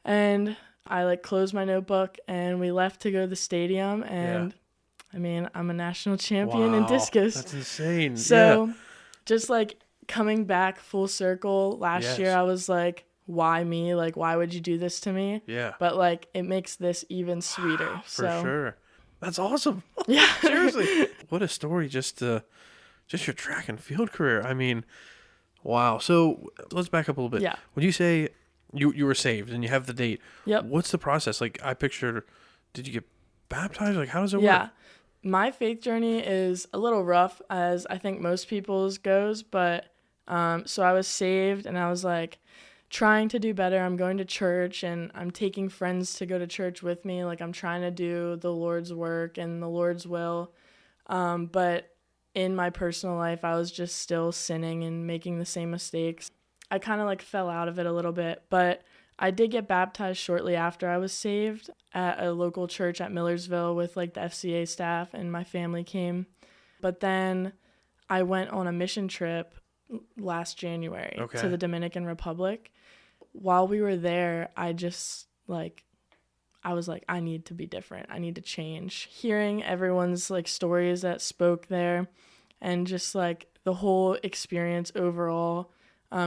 And I like closed my notebook and we left to go to the stadium. And I mean, I'm a national champion in discus. That's insane. So just like coming back full circle, last year I was like, why me? Like, why would you do this to me? Yeah. But like, it makes this even sweeter. For sure. That's awesome. Yeah. Seriously. What a story. Just your track and field career. I mean, wow. So let's back up a little bit. Yeah. When you say you were saved and you have the date, Yep. what's the process? Like I pictured, did you get baptized? Like how does it work? Yeah. My faith journey is a little rough, as I think most people's goes, but so I was saved and I was like trying to do better. I'm going to church and I'm taking friends to go to church with me. Like I'm trying to do the Lord's work and the Lord's will. But in my personal life, I was just still sinning and making the same mistakes. I kind of like fell out of it a little bit, but I did get baptized shortly after I was saved at a local church at Millersville with like the FCA staff, and my family came. But then I went on a mission trip last January to the Dominican Republic. While we were there, I was like, I need to be different. I need to change. Hearing everyone's like stories that spoke there and just like the whole experience overall,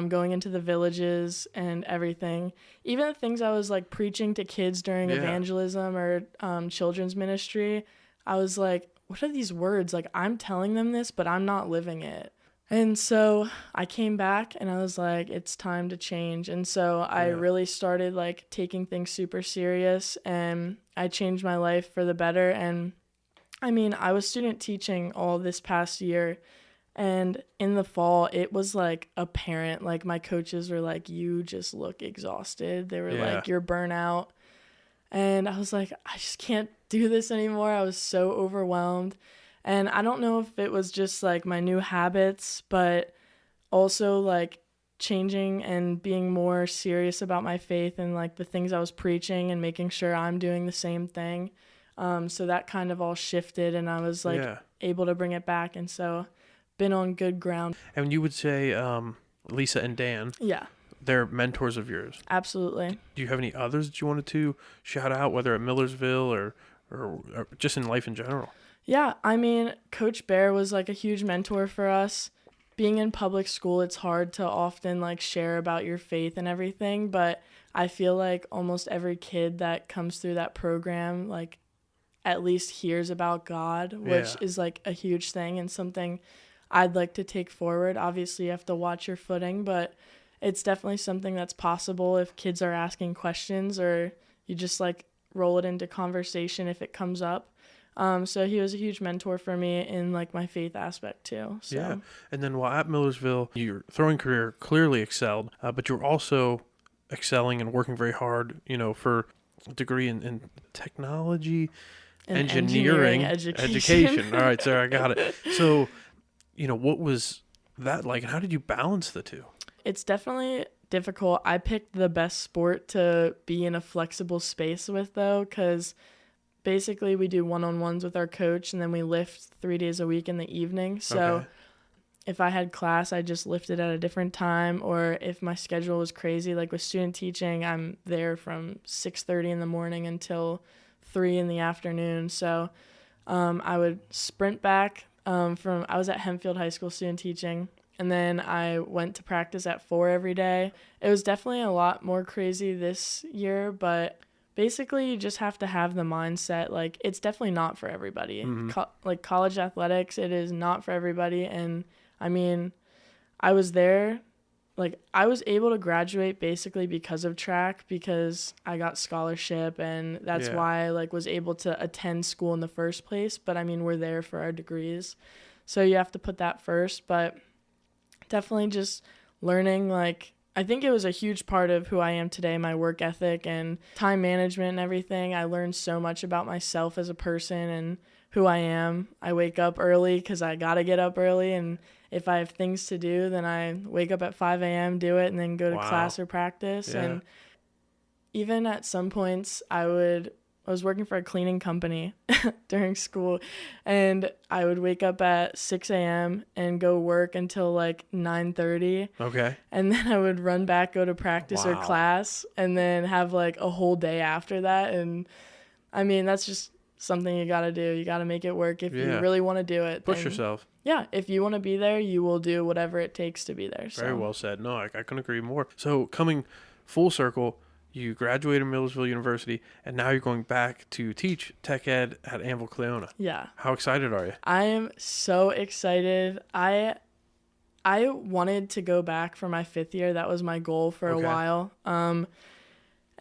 going into the villages and everything, even the things I was like preaching to kids during evangelism or children's ministry, I was like, what are these words? Like I'm telling them this, but I'm not living it. And so I came back and I was like, it's time to change. And so I really started like taking things super serious, and I changed my life for the better. And I mean, I was student teaching all this past year, and in the fall, it was like apparent, like my coaches were like, you just look exhausted. They were like, you're burnout. And I was like, I just can't do this anymore. I was so overwhelmed. And I don't know if it was just like my new habits, but also like changing and being more serious about my faith and like the things I was preaching and making sure I'm doing the same thing. So that kind of all shifted, and I was like able to bring it back. And so been on good ground. And you would say Lisa and Dan, they're mentors of yours. Absolutely. Do you have any others that you wanted to shout out, whether at Millersville or just in life in general? Yeah, I mean, Coach Bear was like a huge mentor for us. Being in public school, it's hard to often like share about your faith and everything, but I feel like almost every kid that comes through that program like at least hears about God, which is like a huge thing and something I'd like to take forward. Obviously, you have to watch your footing, but it's definitely something that's possible if kids are asking questions, or you just like roll it into conversation if it comes up. So he was a huge mentor for me in like my faith aspect too. So. Yeah. And then while at Millersville, your throwing career clearly excelled, but you were also excelling and working very hard, for a degree in technology, engineering education. All right, sir, I got it. So, what was that like, and how did you balance the two? It's definitely difficult. I picked the best sport to be in a flexible space with, though, because basically we do one-on-ones with our coach, and then we lift 3 days a week in the evening. So if I had class, I just lifted at a different time, or if my schedule was crazy, like with student teaching, I'm there from 6:30 in the morning until 3 in the afternoon. So I would sprint back I was at Hempfield High School student teaching, and then I went to practice at 4 every day. It was definitely a lot more crazy this year, but basically you just have to have the mindset, like, it's definitely not for everybody. Like college athletics, it is not for everybody. And I mean, I was there, like, I was able to graduate basically because of track, because I got scholarship, and that's why I was able to attend school in the first place. But I mean, we're there for our degrees, so you have to put that first. But definitely just learning, I think it was a huge part of who I am today, my work ethic and time management and everything. I learned so much about myself as a person and who I am. I wake up early because I got to get up early, and if I have things to do, then I wake up at 5 a.m., do it, and then go to class or practice. Yeah. And even at some points, I was working for a cleaning company during school, and I would wake up at 6 a.m. and go work until 9:30. Okay. And then I would run back, go to practice or class, and then have a whole day after that. And I mean, that's just something you got to do. You got to make it work if you really want to do it. Push yourself. Yeah, if you want to be there, you will do whatever it takes to be there. So. Very well said. No, I couldn't agree more. So coming full circle, you graduated from Millersville University, and now you're going back to teach tech ed at Annville Cleona. Yeah. How excited are you? I am so excited. I wanted to go back for my 5th year. That was my goal for a while.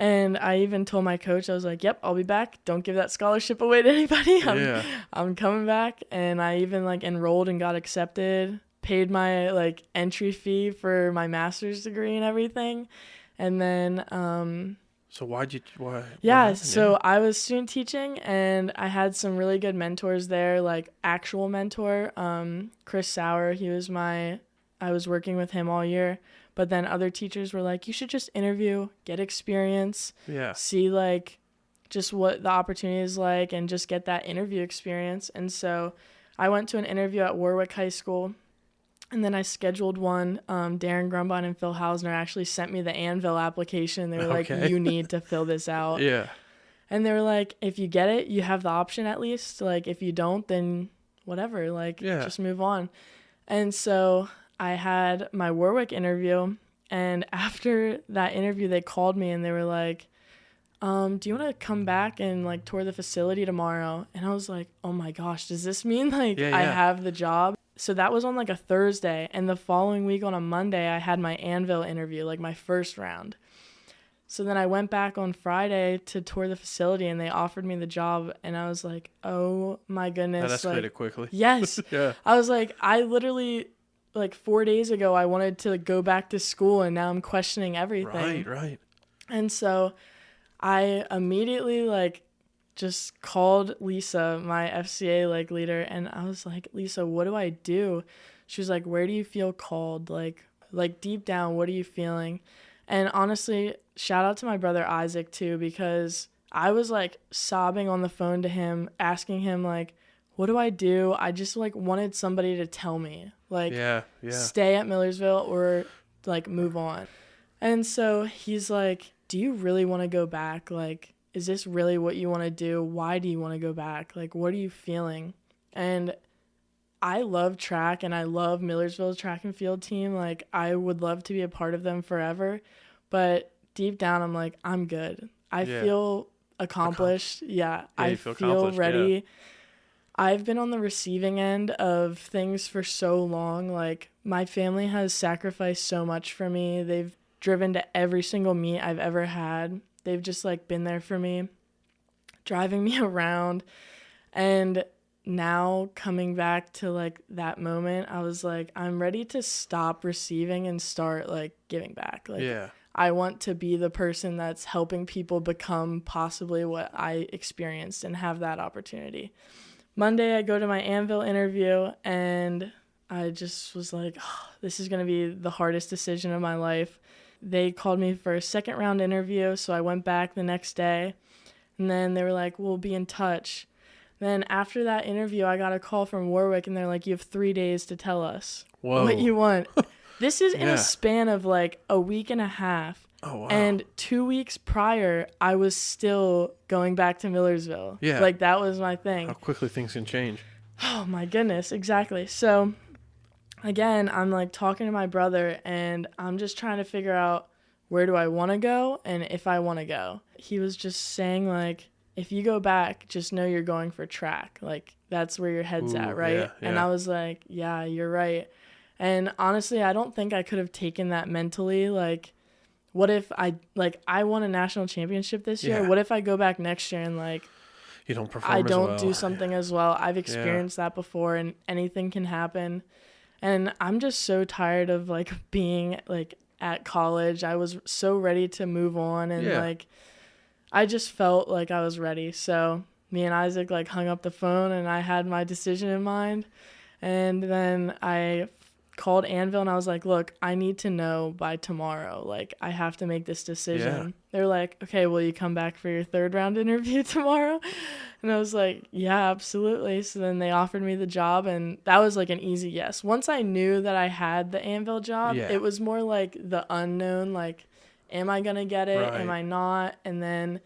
And I even told my coach, I was like, yep, I'll be back. Don't give that scholarship away to anybody. I'm coming back. And I even enrolled and got accepted, paid my entry fee for my master's degree and everything. And then so why? So I was student teaching, and I had some really good mentors there, actual mentor, Chris Sauer. I was working with him all year. But then other teachers were like, you should just interview, get experience, see just what the opportunity is like, and just get that interview experience. And so I went to an interview at Warwick High School, and then I scheduled one. Darren Grumbine and Phil Hausner actually sent me the Annville application. They were like, you need to fill this out. Yeah. And they were like, if you get it, you have the option at least. If you don't, then whatever, just move on. And so I had my Warwick interview, and after that interview, they called me and they were like, do you want to come back and tour the facility tomorrow? And I was like, oh my gosh, does this mean I have the job? So that was on a Thursday, and the following week on a Monday, I had my Annville interview, my first round. So then I went back on Friday to tour the facility, and they offered me the job, and I was like, oh my goodness. That escalated quickly. Yes. Yeah. I was like, I literally 4 days ago, I wanted to go back to school, and now I'm questioning everything. Right. And so I immediately just called Lisa, my FCA leader, and I was like, Lisa, what do I do? She was like, where do you feel called? Deep down, what are you feeling? And honestly, shout out to my brother Isaac too, because I was sobbing on the phone to him, asking him what do I do? I just wanted somebody to tell me stay at Millersville or move on. And so he's like, do you really want to go back? Is this really what you want to do? Why do you want to go back? What are you feeling? And I love track, and I love Millersville's track and field team. I would love to be a part of them forever, but deep down I'm like, I'm good. I feel accomplished. I feel ready. Yeah. I've been on the receiving end of things for so long. My family has sacrificed so much for me. They've driven to every single meet I've ever had. They've just been there for me, driving me around. And now coming back to like that moment, I was like, I'm ready to stop receiving and start like giving back. Like, Yeah. I want to be the person that's helping people become possibly what I experienced and have that opportunity. Monday, I go to my Annville interview, and I just was like, oh, this is going to be the hardest decision of my life. They called me for a second round interview, so I went back the next day, and then they were like, we'll be in touch. Then after that interview, I got a call from Warwick, and they're like, you have 3 days to tell us what you want. This is in a span of like a week and a half. Oh, wow. And 2 weeks prior, I was still going back to Millersville. Yeah. Like, that was my thing. How quickly things can change. Oh, my goodness. Exactly. So, again, I'm like talking to my brother, and I'm just trying to figure out where do I want to go and if I want to go. He was just saying, like, if you go back, just know you're going for track. Like, that's where your head's at, right? Yeah. And I was like, yeah, you're right. And honestly, I don't think I could have taken that mentally. Like, what if I won a national championship this year? What if I go back next year and like you don't perform I as don't well. do something as well? I've experienced that before, and anything can happen. And I'm just so tired of like being like at college. I was so ready to move on, and like I just felt like I was ready. So me and Isaac like hung up the phone, and I had my decision in mind. And then I called Annville, and I was like, look, I need to know by tomorrow. Like, I have to make this decision. Yeah. They're like, okay, will you come back for your third round interview tomorrow? And I was like, yeah, absolutely. So then they offered me the job, and that was like an easy yes. Once I knew that I had the Annville job, it was more like the unknown, like, am I going to get it? Right. Am I not? And then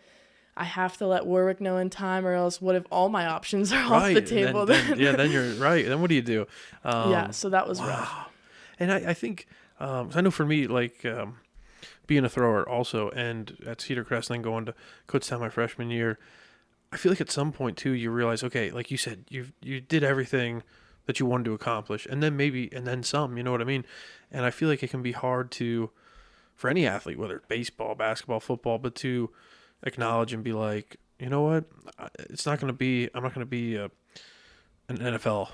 I have to let Warwick know in time, or else what if all my options are off the table? Then you're right. Then what do you do? So that was rough. And I think, I know for me, like being a thrower also, and at Cedar Crest, and then going to Kutztown my freshman year, I feel like at some point too, you realize, okay, like you said, you did everything that you wanted to accomplish, and then some, you know what I mean? And I feel like it can be hard for any athlete, whether it's baseball, basketball, football, but to acknowledge and be like, you know what, I'm not going to be an NFL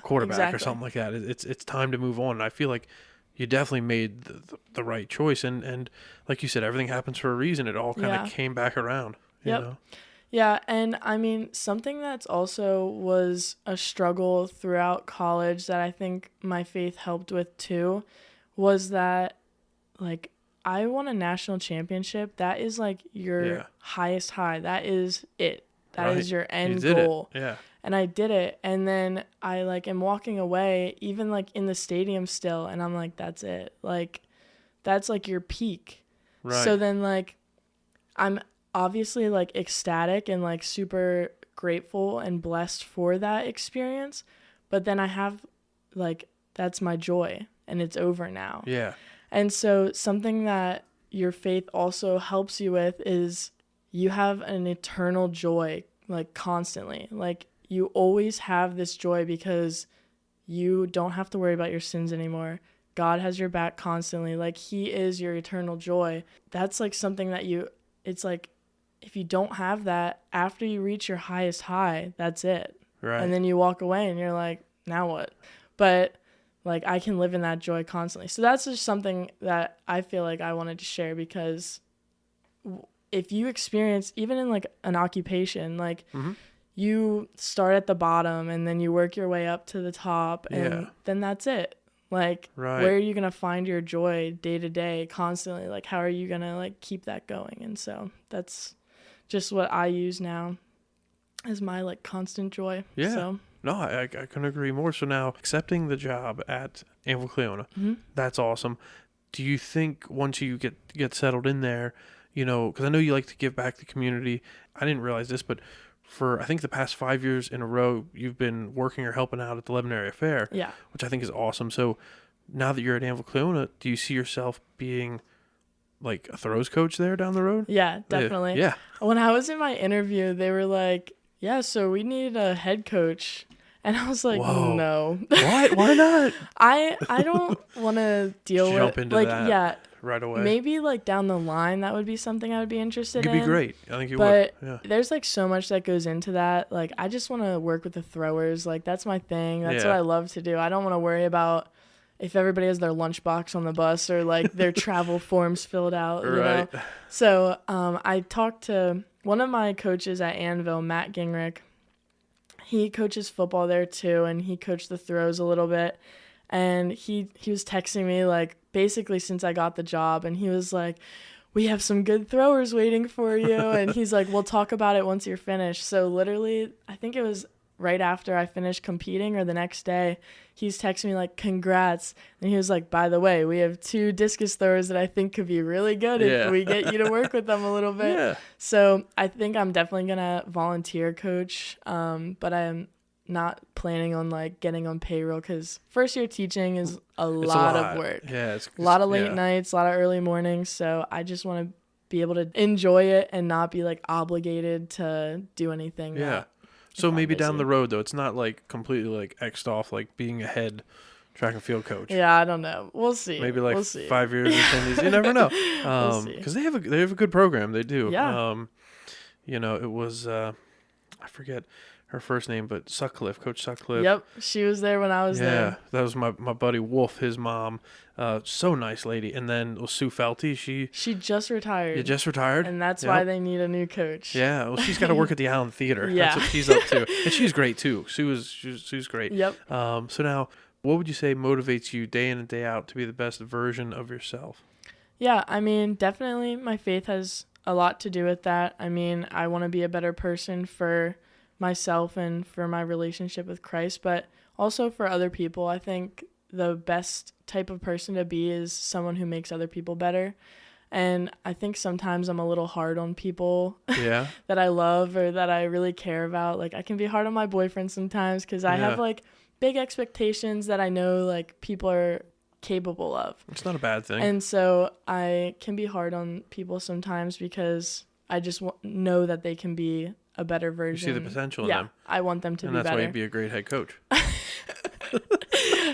quarterback or something like that. It's time to move on. And I feel like you definitely made the right choice, and like you said, everything happens for a reason. It all kind of came back around. You know? Yeah, and I mean, something that's also was a struggle throughout college that I think my faith helped with too was that, like, I won a national championship. That is like your highest high. That is it. That is your end goal. Yeah. And I did it. And then I like am walking away, even like in the stadium still. And I'm like, that's it. Like, that's like your peak. Right. So then like, I'm obviously like ecstatic and like super grateful and blessed for that experience. But then I have like, that's my joy, and it's over now. Yeah. And so something that your faith also helps you with is you have an eternal joy, like constantly. Like, you always have this joy because you don't have to worry about your sins anymore. God has your back constantly. Like, he is your eternal joy. That's like something that it's like, if you don't have that, after you reach your highest high, that's it. Right. And then you walk away and you're like, now what? But like, I can live in that joy constantly. So that's just something that I feel like I wanted to share, because if you experience, even in like an occupation, like you start at the bottom and then you work your way up to the top, and then that's it. Like, where are you going to find your joy day to day constantly? Like, how are you going to like keep that going? And so that's just what I use now as my like constant joy. Yeah. So. No, I couldn't agree more. So now, accepting the job at Annville Cleona, that's awesome. Do you think once you get settled in there, you know, because I know you like to give back to the community. I didn't realize this, but for I think the past 5 years in a row, you've been working or helping out at the Lebanon Area Fair, which I think is awesome. So now that you're at Annville Cleona, do you see yourself being like a throws coach there down the road? Yeah, definitely. Yeah. When I was in my interview, they were like, yeah, so we need a head coach. And I was like, whoa. No. What? Why not? I don't want to deal Jump with into like that. Yeah, right away? Maybe like down the line, that would be something I would be interested in. You'd be great. I think you would. But there's like so much that goes into that. Like I just want to work with the throwers. Like that's my thing. That's what I love to do. I don't want to worry about if everybody has their lunchbox on the bus or like their travel forms filled out. You know? So I talked to one of my coaches at Annville, Matt Gingrich. He coaches football there too, and he coached the throws a little bit. And he was texting me like basically since I got the job, and he was like, we have some good throwers waiting for you. And he's like, we'll talk about it once you're finished. So literally, I think it was right after I finished competing or the next day, he's texting me like, congrats. And he was like, by the way, we have 2 discus throwers that I think could be really good if we get you to work with them a little bit. Yeah. So I think I'm definitely going to volunteer coach, but I'm not planning on like getting on payroll because first year teaching is a lot of work. Yeah, it's a lot of late nights, a lot of early mornings. So I just want to be able to enjoy it and not be like obligated to do anything. Yeah. So maybe down the road though, it's not like completely like X'd off like being a head track and field coach. Yeah, I don't know. We'll see. Maybe like 5 years or 10 years. You never know. Because they have a good program. They do. Yeah. It was I forget her first name, but Sutcliffe, Coach Sutcliffe. Yep, she was there when I was there. Yeah, that was my buddy Wolf, his mom. So nice lady. And then Sue Felty, she just retired. You just retired? And that's why they need a new coach. Yeah, well, she's got to work at the Allen Theater. Yeah. That's what she's up to. And she's great, too. Sue's great. Yep. So now, what would you say motivates you day in and day out to be the best version of yourself? Yeah, I mean, definitely my faith has a lot to do with that. I mean, I want to be a better person for myself and for my relationship with Christ, but also for other people. I think the best type of person to be is someone who makes other people better. And I think sometimes I'm a little hard on people that I love or that I really care about. Like I can be hard on my boyfriend sometimes because I have like big expectations that I know like people are capable of. It's not a bad thing. And so I can be hard on people sometimes because I just know that they can be a better version. You see the potential in them. I want them to be better. And that's why you'd be a great head coach.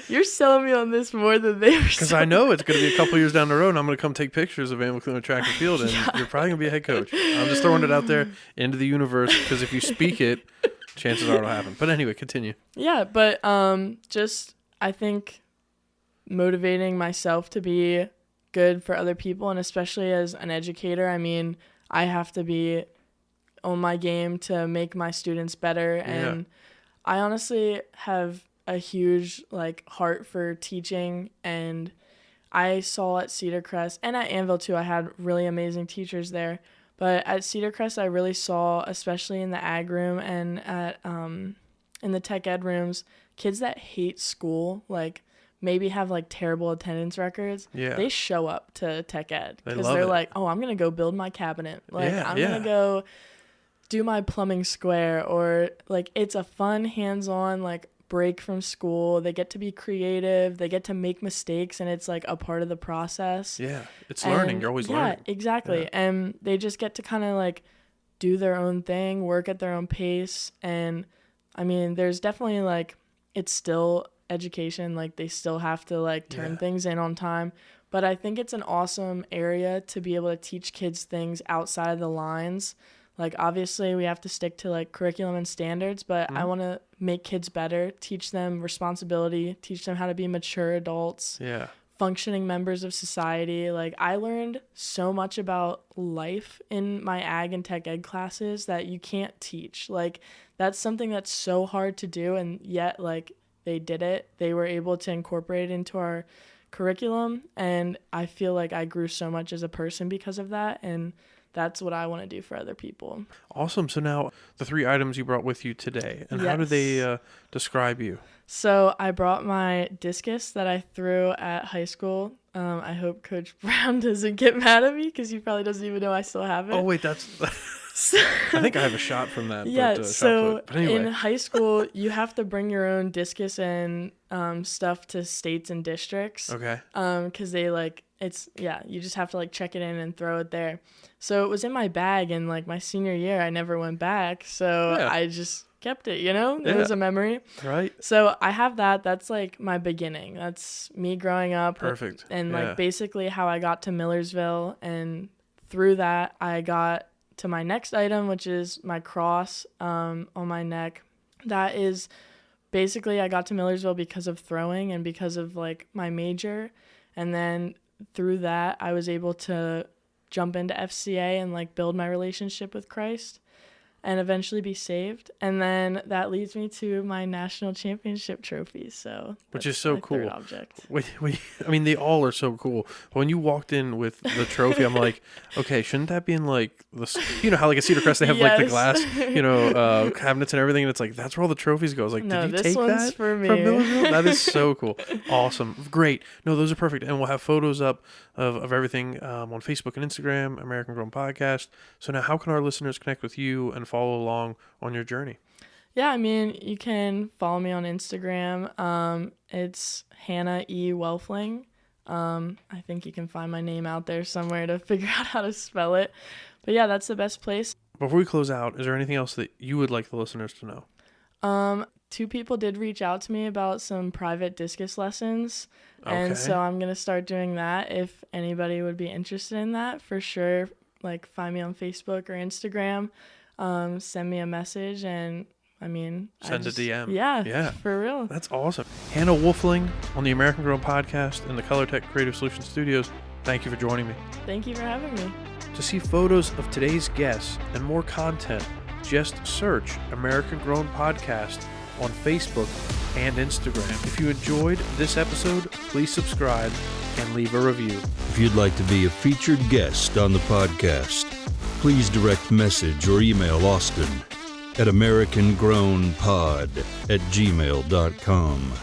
You're selling me on this more than they were. Because I know it's going to be a couple years down the road and I'm going to come take pictures of Annville Cleona Track and Field and you're probably going to be a head coach. I'm just throwing it out there into the universe because if you speak it, chances are it'll happen. But anyway, continue. Yeah, but just I think motivating myself to be good for other people, and especially as an educator, I mean, I have to be on my game to make my students better. And I honestly have a huge heart for teaching, and I saw at Cedar Crest and at Annville too, I had really amazing teachers there. But at Cedar Crest, I really saw, especially in the ag room and at in the tech ed rooms, kids that hate school, maybe have terrible attendance records. Yeah. They show up to tech ed because they're like, oh, I'm going to go build my cabinet. I'm going to go do my plumbing square, or it's a fun hands-on break from school. They get to be creative. They get to make mistakes, and it's a part of the process. Yeah. It's learning. You're always learning. Yeah, exactly. Yeah. And they just get to kind of do their own thing, work at their own pace. And I mean, there's definitely it's still education. They still have to turn things in on time. But I think it's an awesome area to be able to teach kids things outside of the lines. Obviously we have to stick to curriculum and standards, but I want to make kids better, teach them responsibility, teach them how to be mature adults, functioning members of society. I learned so much about life in my ag and tech ed classes that you can't teach. That's something that's so hard to do, and yet they did it. They were able to incorporate it into our curriculum, and I feel I grew so much as a person because of that, and that's what I want to do for other people. Awesome. So now the 3 items you brought with you today, and how do they describe you? So I brought my discus that I threw at high school. I hope Coach Brown doesn't get mad at me because he probably doesn't even know I still have it. Oh, wait, that's... I think I have a shot from that. Yeah, but anyway. In high school, you have to bring your own discus and stuff to states and districts. Okay. Because they you just have to check it in and throw it there. So it was in my bag, and my senior year, I never went back. So I just kept it, you know? It Yeah. was a memory. Right. So I have that. That's like my beginning. That's me growing up. Perfect. And Yeah. like basically how I got to Millersville. And through that, I got to my next item, which is my cross on my neck. That is basically I got to Millersville because of throwing and because of like my major. And then through that, I was able to jump into FCA and like build my relationship with Christ and eventually be saved. And then that leads me to my national championship trophies. So Which is so my cool. third object. I mean, they all are so cool. When you walked in with the trophy, I'm like, okay, shouldn't that be in like you know how like a Cedar Crest they have like the Yes. glass, cabinets and everything, and it's like that's where all the trophies go. I was like, No, did you this take one's that for me. from Millersville? That is so cool, awesome, great. No, those are perfect, and we'll have photos up of everything on Facebook and Instagram, American Grown Podcast. So now, how can our listeners connect with you and follow along on your journey? Yeah, I mean, you can follow me on Instagram. It's Hannah Woelfling. I think you can find my name out there somewhere to figure out how to spell it. But yeah, that's the best place. Before we close out, is there anything else that you would like the listeners to know? 2 people did reach out to me about some private discus lessons. Okay. And so I'm going to start doing that. If anybody would be interested in that, for sure, like find me on Facebook or Instagram, send me a message, and I mean, Send a DM. Yeah, for real. That's awesome. Hannah Woelfling on the American Grown Podcast in the Colortech Creative Solutions studios. Thank you for joining me. Thank you for having me. To see photos of today's guests and more content, just search American Grown Podcast on Facebook and Instagram. If you enjoyed this episode, please subscribe and leave a review. If you'd like to be a featured guest on the podcast, please direct message or email Austin at americangrownpod@gmail.com.